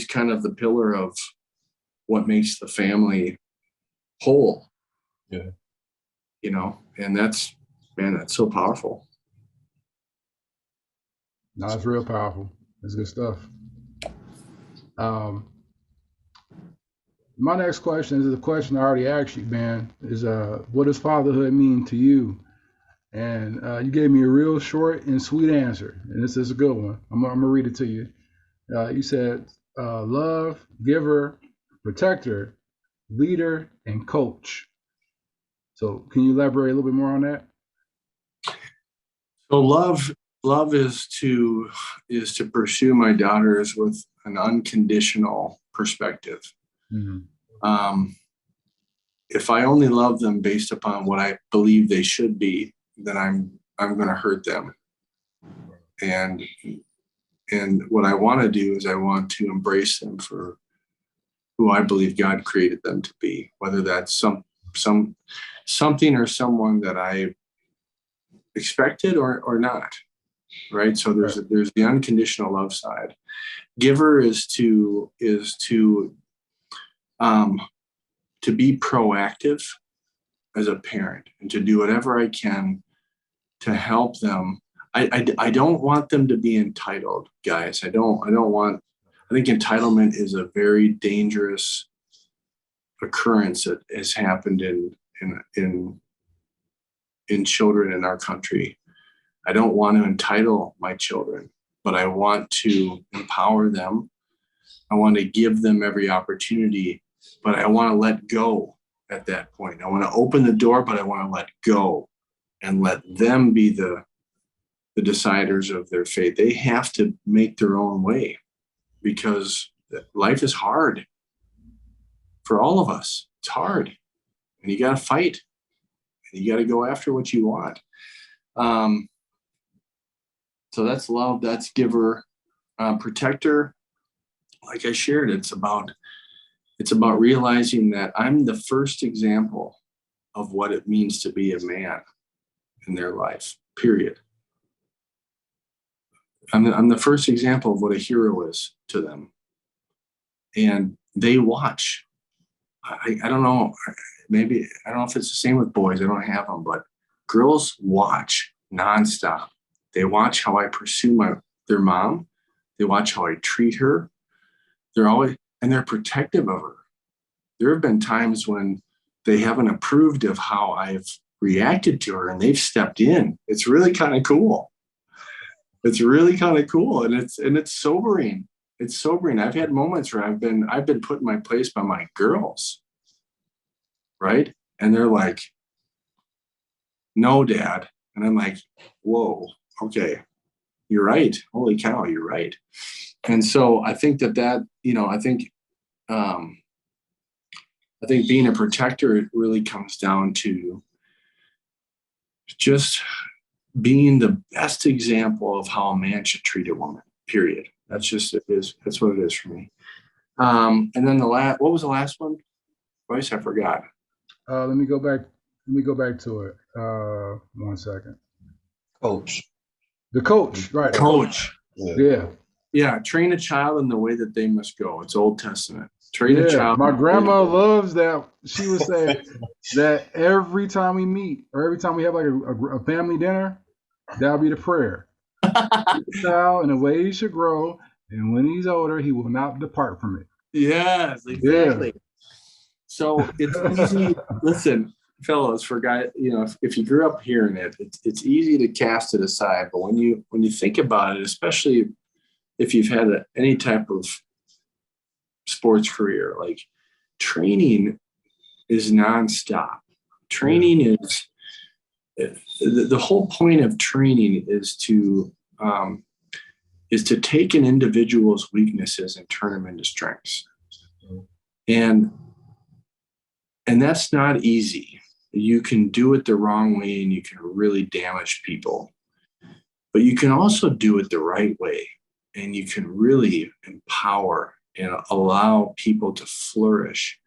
kind of the pillar of what makes the family whole. Yeah. And that's so powerful. No, it's real powerful. It's good stuff. My next question is a question I already asked you, Ben, is what does fatherhood mean to you? And you gave me a real short and sweet answer, and this is a good one. I'm gonna read it to you. You said love, giver, protector, leader, and coach. So can you elaborate a little bit more on that? So love is to pursue my daughters with an unconditional perspective. Mm-hmm. If I only love them based upon what I believe they should be, then I'm going to hurt them. And what I want to do is I want to embrace them for who I believe God created them to be, whether that's something or someone that I expected or not. Right. So there's the unconditional love side. Giver is to be proactive as a parent and to do whatever I can to help them. I don't want them to be entitled, guys. I think entitlement is a very dangerous occurrence that has happened in children in our country. I don't want to entitle my children, but I want to empower them. I want to give them every opportunity, but I want to let go at that point. I want to open the door, but I want to let go and let them be the deciders of their fate. They have to make their own way because life is hard for all of us. It's hard and you got to fight and you got to go after what you want. So that's love, that's giver. Protector, like I shared, it's about realizing that I'm the first example of what it means to be a man in their life, period. I'm the first example of what a hero is to them. And they watch. I don't know, maybe, I don't know if it's the same with boys, I don't have them, but girls watch nonstop. They watch how I pursue their mom. They watch how I treat her. They're protective of her. There have been times when they haven't approved of how I've reacted to her and they've stepped in. It's really kind of cool. It's really kind of cool. And it's sobering. It's sobering. I've had moments where I've been put in my place by my girls. Right. And they're like, no, Dad. And I'm like, whoa, okay. You're right. Holy cow, you're right. And so I think that, I think being a protector really comes down to just being the best example of how a man should treat a woman, period. That's just, it is. That's what it is for me. And then what was the last one? Royce, I forgot. Let me go back to it. 1 second. Coach. The coach, right? Coach. Yeah. Yeah. Train a child in the way that they must go. It's Old Testament. Train a child. My grandma loves that. She would say that every time we meet or every time we have like a family dinner, that'll be the prayer. The child in the way he should grow, and when he's older, he will not depart from it. Yes, exactly. Yeah. So it's easy. Listen, fellows, for guys, if you grew up hearing it, it's easy to cast it aside. But when you think about it, especially if you've had any type of sports career, like training is nonstop. Training is the whole point of training is to take an individual's weaknesses and turn them into strengths. And that's not easy. You can do it the wrong way and you can really damage people. But you can also do it the right way and you can really empower and allow people to flourish.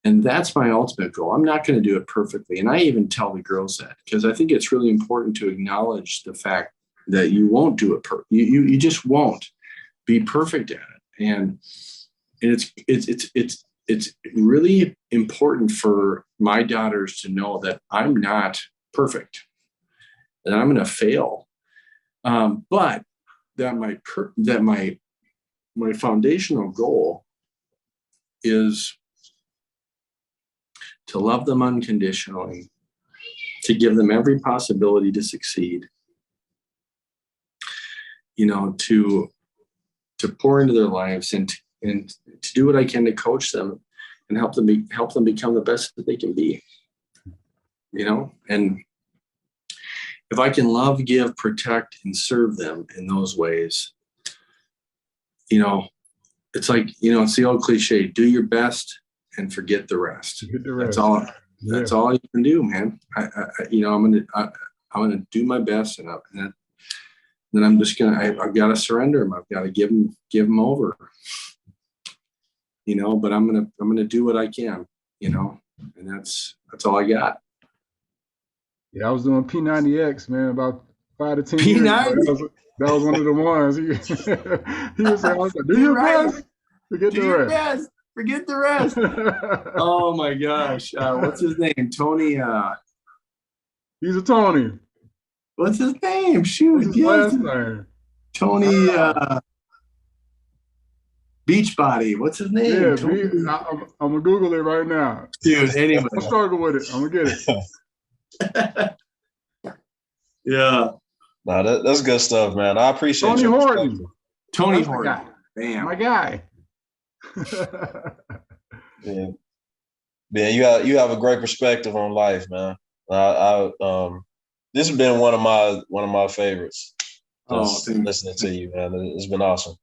And that's my ultimate goal. I'm not going to do it perfectly. And I even tell the girls that because I think it's really important to acknowledge the fact that you won't do it you just won't be perfect at it. And it's really important for my daughters to know that I'm not perfect, that I'm going to fail, but that my foundational goal is to love them unconditionally, to give them every possibility to succeed, to pour into their lives and to do what I can to coach them and help them become the best that they can be, and if I can love, give, protect, and serve them in those ways, it's like, it's the old cliche, do your best and forget the rest. That's all. That's all you can do, man. I'm gonna do my best, and then I'm just I've got to surrender them. I've got to give them over, but I'm gonna do what I can, and that's all I got. Yeah, I was doing P90X, man, about 5 to 10 P90? years ago. That was one of the ones. He was saying, I was like, do your best, forget the rest. Forget the rest. Oh my gosh. What's his name? Tony. He's a Tony. What's his name? Shoot. What's his last name? Tony Beachbody. What's his name? Yeah, Tony. I'm going to Google it right now. Dude, anyway. I'll struggle with it. I'm going to get it. Yeah. No, that's good stuff, man. I appreciate Tony Horton. Tony Horton. Bam. My guy. Yeah, you have a great perspective on life, man. This has been one of my favorites. Listening to you, man, it's been awesome.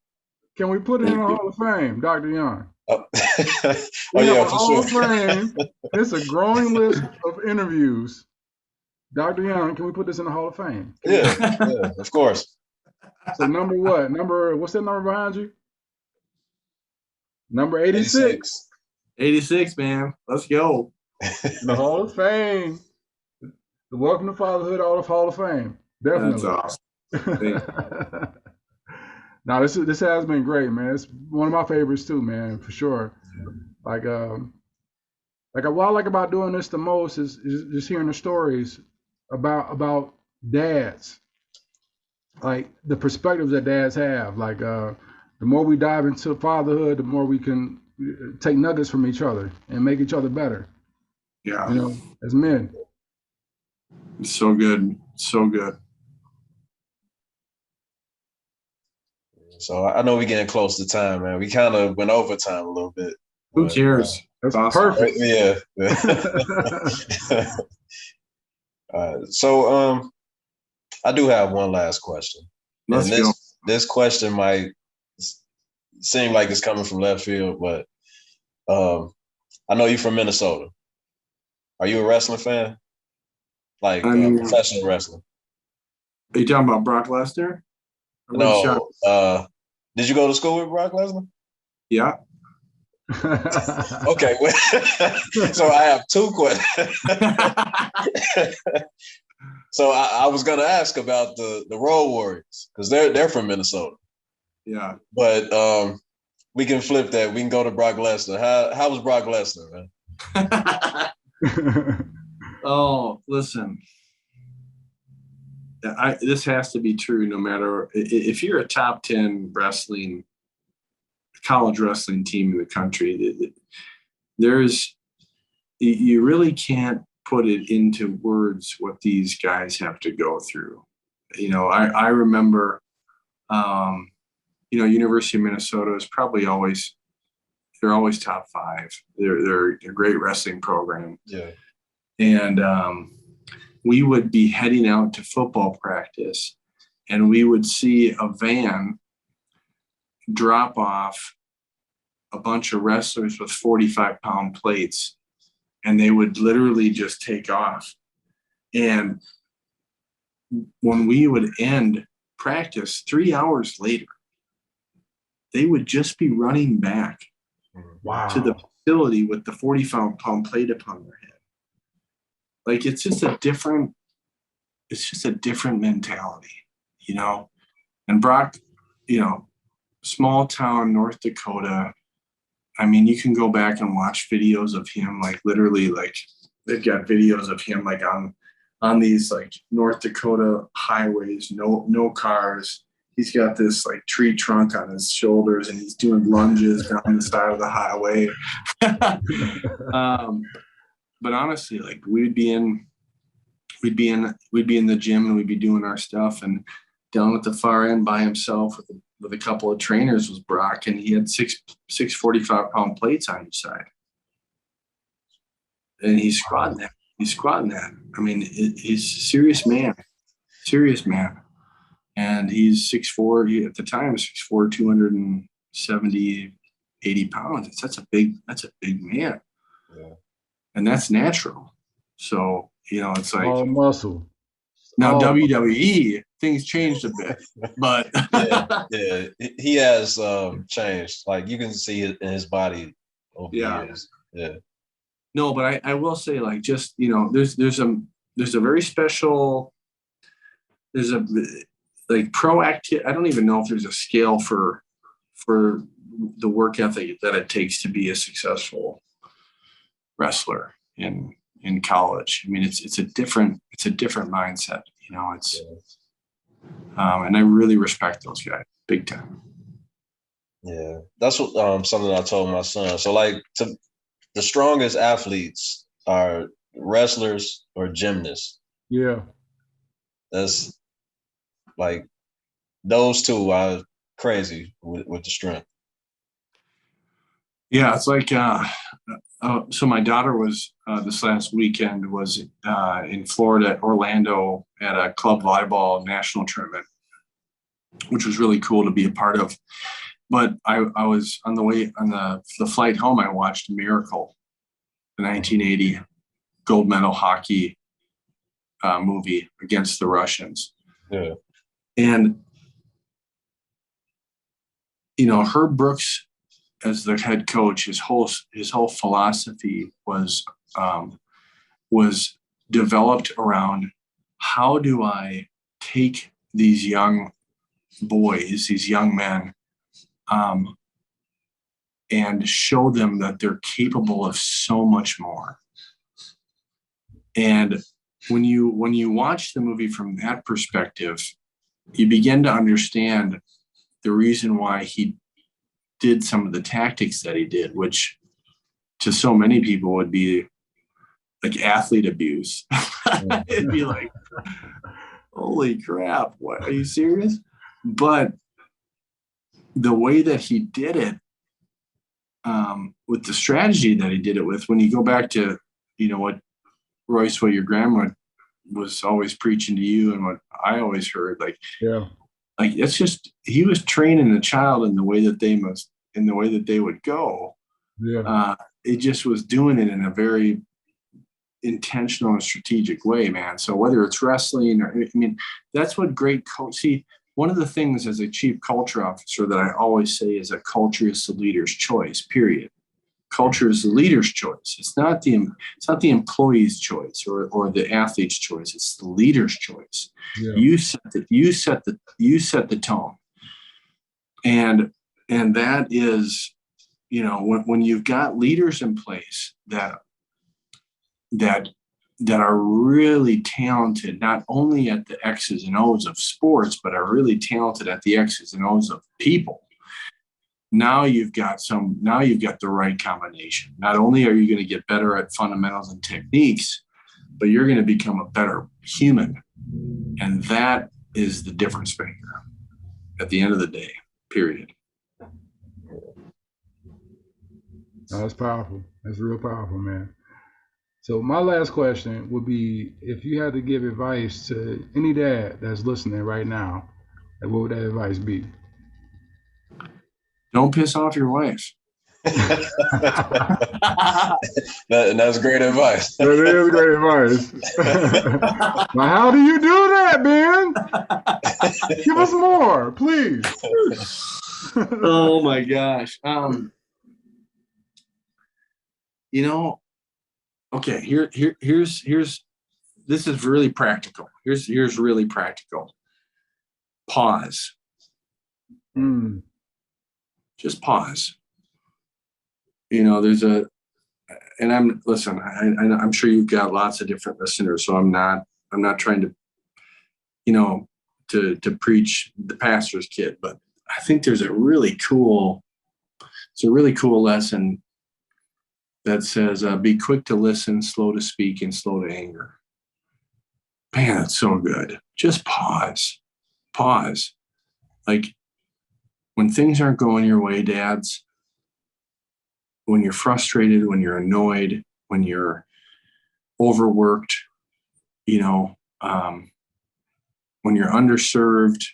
Can we put it in the Hall of Fame, Dr. Young? Oh yeah, for Hall of sure. Fame. It's a growing list of interviews. Dr. Young, can we put this in the Hall of Fame? Yeah, of course. So what's that number behind you? Number 86. 86, man. Let's go. The Hall of Fame. The Welcome to Fatherhood Hall of Fame. Definitely. That's awesome. Now, this has been great, man. It's one of my favorites too, man, for sure. Like what I like about doing this the most is just hearing the stories about dads. Like the perspectives that dads have. Like the more we dive into fatherhood, the more we can take nuggets from each other and make each other better. Yeah. As men. It's so good. So good. So I know we're getting close to time, man. We kind of went over time a little bit. Who cares? That's awesome. Perfect. Yeah. So I do have one last question. Let's go. This question might seem like it's coming from left field, but I know you're from Minnesota. Are you a wrestling fan? Like professional wrestling? Are you talking about Brock Lesnar? No. Did you go to school with Brock Lesnar? Yeah. Okay. So I have two questions. So I was going to ask about the Road Warriors because they're from Minnesota. Yeah. But we can flip that. We can go to Brock Lesnar. How was Brock Lesnar, man? Oh, listen. This has to be true no matter if you're a top 10 college wrestling team in the country. You really can't put it into words what these guys have to go through. I remember, University of Minnesota is probably they're always top 5. They're a great wrestling program. Yeah. And we would be heading out to football practice and we would see a van drop off a bunch of wrestlers with 45-pound plates, and they would literally just take off. And when we would end practice 3 hours later, they would just be running back to the facility with the 45-pound plate upon their head. Like it's just a different mentality, And Brock, small town, North Dakota. I mean, you can go back and watch videos of him, like literally, like they've got videos of him like on these like North Dakota highways, no cars. He's got this like tree trunk on his shoulders and he's doing lunges down the side of the highway. But honestly, like we'd be in the gym and we'd be doing our stuff, and down at the far end by himself with with a couple of trainers was Brock, and he had six 45-pound plates on each side. And he's squatting that. I mean, he's a serious man. And he's 6'4", at the time, 6'4", 270, 80 pounds. That's a big man. Yeah. And that's natural. So, it's like all muscle. Now WWE, things changed a bit, but yeah, he has changed. Like you can see it in his body over the years. Yeah. No, but I will say, like, just there's a very special, like proactive. I don't even know if there's a scale for the work ethic that it takes to be a successful wrestler in college. I mean, it's a different mindset. And I really respect those guys big time. Yeah, that's what something I told my son. So like the strongest athletes are wrestlers or gymnasts. Yeah. That's like those two are crazy with the strength. Yeah, it's like so my daughter was this last weekend was in Florida, Orlando, at a club volleyball national tournament, which was really cool to be a part of. But I was on the way on the flight home. I watched Miracle, the 1980 gold medal hockey movie against the Russians. Yeah. And Herb Brooks, as the head coach, his whole philosophy was developed around how do I take these young boys, these young men, and show them that they're capable of so much more. And when you watch the movie from that perspective, you begin to understand the reason why he did some of the tactics that he did, which to so many people would be like athlete abuse. It'd be like, holy crap, what, are you serious? But the way that he did it, with the strategy that he did it with, when you go back to, what Royce, what your grandma was always preaching to you and what I always heard, like it's just, he was training a child in the way that they would go. Yeah. It just was doing it in a very intentional and strategic way, man. So whether it's wrestling or, that's what great coach, see, one of the things as a chief culture officer that I always say is that culture is the leader's choice, period. Culture is the leader's choice. It's not the employee's choice or the athlete's choice. It's the leader's choice. Yeah. You set the tone. And that is, when you've got leaders in place that are really talented, not only at the X's and O's of sports, but are really talented at the X's and O's of people. Now you've got the right combination. Not only are you going to get better at fundamentals and techniques, but you're going to become a better human. And that is the difference maker at the end of the day, period. That's powerful. That's real powerful, man. So my last question would be, if you had to give advice to any dad that's listening right now, what would that advice be? Don't piss off your wife. That's great advice. That is great advice. Now, how do you do that, Ben? Give us more, please. Oh my gosh. Okay, here's this is really practical. Here's really practical. Pause. Just pause. I'm sure you've got lots of different listeners, so I'm not trying to, to preach the pastor's kid, but I think there's a really cool lesson that says, be quick to listen, slow to speak, and slow to anger. Man, that's so good. Just pause. Like, when things aren't going your way, dads, when you're frustrated, when you're annoyed, when you're overworked, when you're underserved,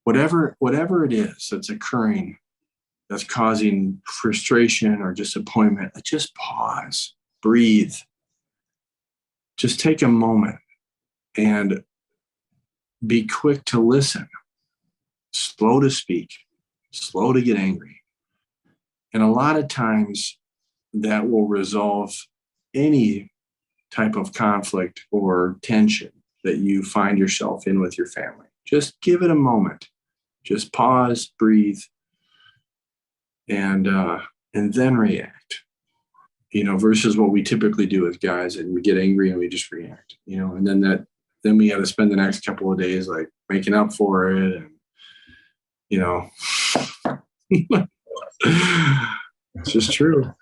whatever it is that's occurring, that's causing frustration or disappointment, just pause, breathe, just take a moment and be quick to listen, slow to speak, slow to get angry. And a lot of times that will resolve any type of conflict or tension that you find yourself in with your family. Just give it a moment. Just pause, breathe, and then react. Versus what we typically do as guys, and we get angry and we just react. And then we got to spend the next couple of days like making up for it, and it's just true.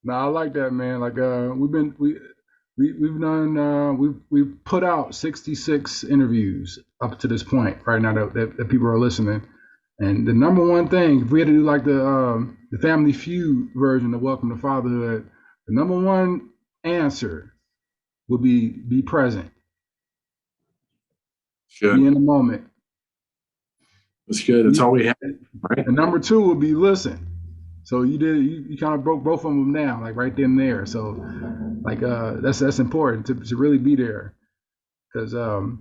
No, I like that, man. Like we've put out 66 interviews up to this point right now that people are listening. And the number one thing, if we had to do like the Family Feud version of Welcome to Fatherhood, the number one answer would be present. Good. Be in the moment. That's good. That's all we had. Right. And number two would be listen. So you kind of broke both of them down, like right then and there. So like that's important to really be there. Because the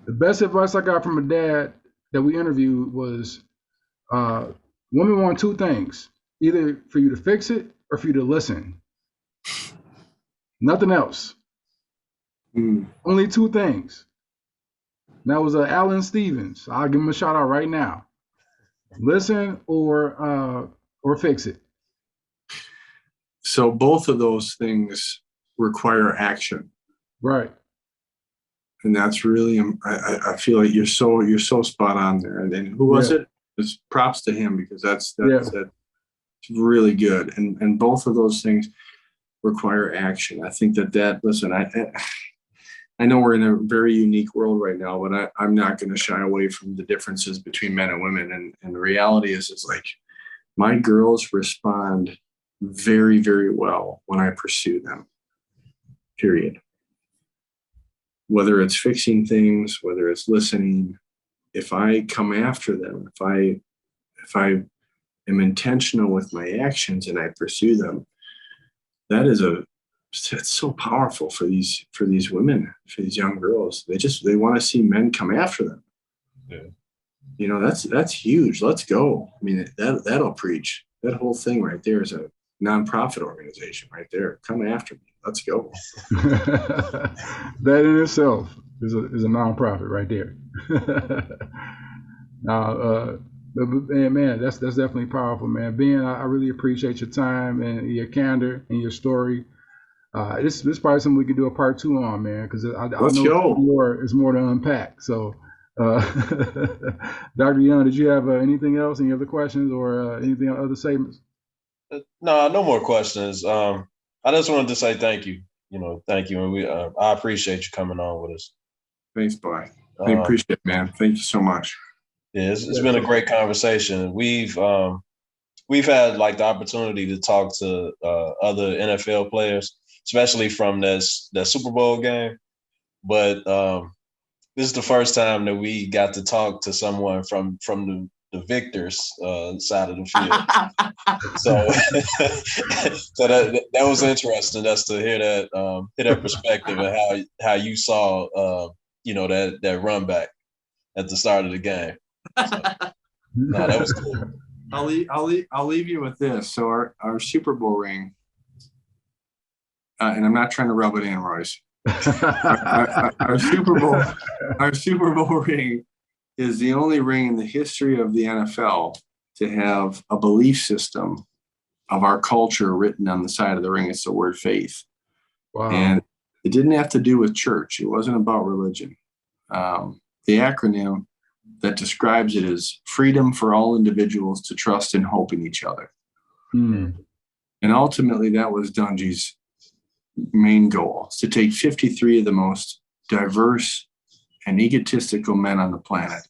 best advice I got from a dad that we interviewed was women want two things: either for you to fix it or for you to listen. Nothing else. Only two things. And that was Alan Stevens. I'll give him a shout out right now. Listen or fix it. So both of those things require action. Right. And that's really, I feel like you're so spot on there. And then who was it? It's props to him, because that's really good. And both of those things require action. I think listen, I know we're in a very unique world right now, but I'm not going to shy away from the differences between men and women. And the reality is like my girls respond very, very well when I pursue them, period. Whether it's fixing things, whether it's listening, if I come after them, if I am intentional with my actions and I pursue them, it's so powerful for these women, for these young girls. They want to see men come after them. Yeah. That's huge. Let's go. I mean, that'll preach. That whole thing right there is a nonprofit organization right there. Come after me. Let's go. That in itself is a nonprofit right there. Man, that's definitely powerful, man. Ben, I really appreciate your time and your candor and your story. This is probably something we could do a part 2 on, man, because I know it's more to unpack. So, Dr. Young, did you have anything else, any other questions or anything other statements? No more questions. I just wanted to say thank you. Thank you, and I appreciate you coming on with us. Thanks, boy. I appreciate it, man. Thank you so much. Yeah, it's been a great conversation. We've had like the opportunity to talk to other NFL players, especially from that Super Bowl game. But this is the first time that we got to talk to someone from the victors side of the field. So that was interesting, just to hear that perspective and how you saw that run back at the start of the game. So, no, that was cool. I'll leave you with this. So our Super Bowl ring, and I'm not trying to rub it in, Royce. Our Super Bowl ring is the only ring in the history of the NFL to have a belief system of our culture written on the side of the ring. It's the word faith. Wow. And it didn't have to do with church. It wasn't about religion. The acronym that describes it is freedom for all individuals to trust and hope in each other. Mm. And ultimately, that was Dungy's main goal, is to take 53 of the most diverse and egotistical men on the planet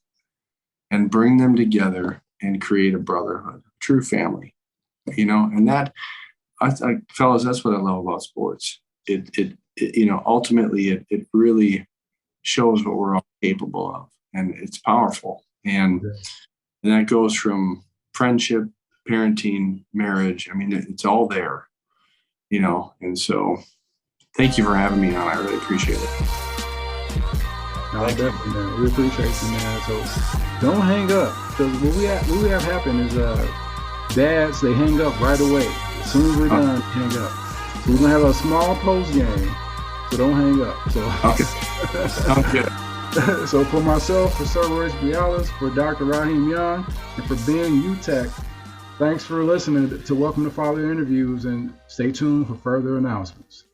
and bring them together and create a brotherhood, true family, and that, fellas, that's what I love about sports. It ultimately it really shows what we're all capable of, and it's powerful. And that goes from friendship, parenting, marriage. I mean, it's all there, and so thank you for having me on. I really appreciate it. No, definitely, man. We appreciate you, man. So don't hang up, because what we have happen is dads, they hang up right away. As soon as we're done, hang up. So we're gonna have a small post game, so don't hang up. So okay, sounds good. So for myself, for Sir Royce Briales, for Dr. Raheem Young, and for Ben Utecht, thanks for listening to Welcome to Fatherhood Interviews, and stay tuned for further announcements.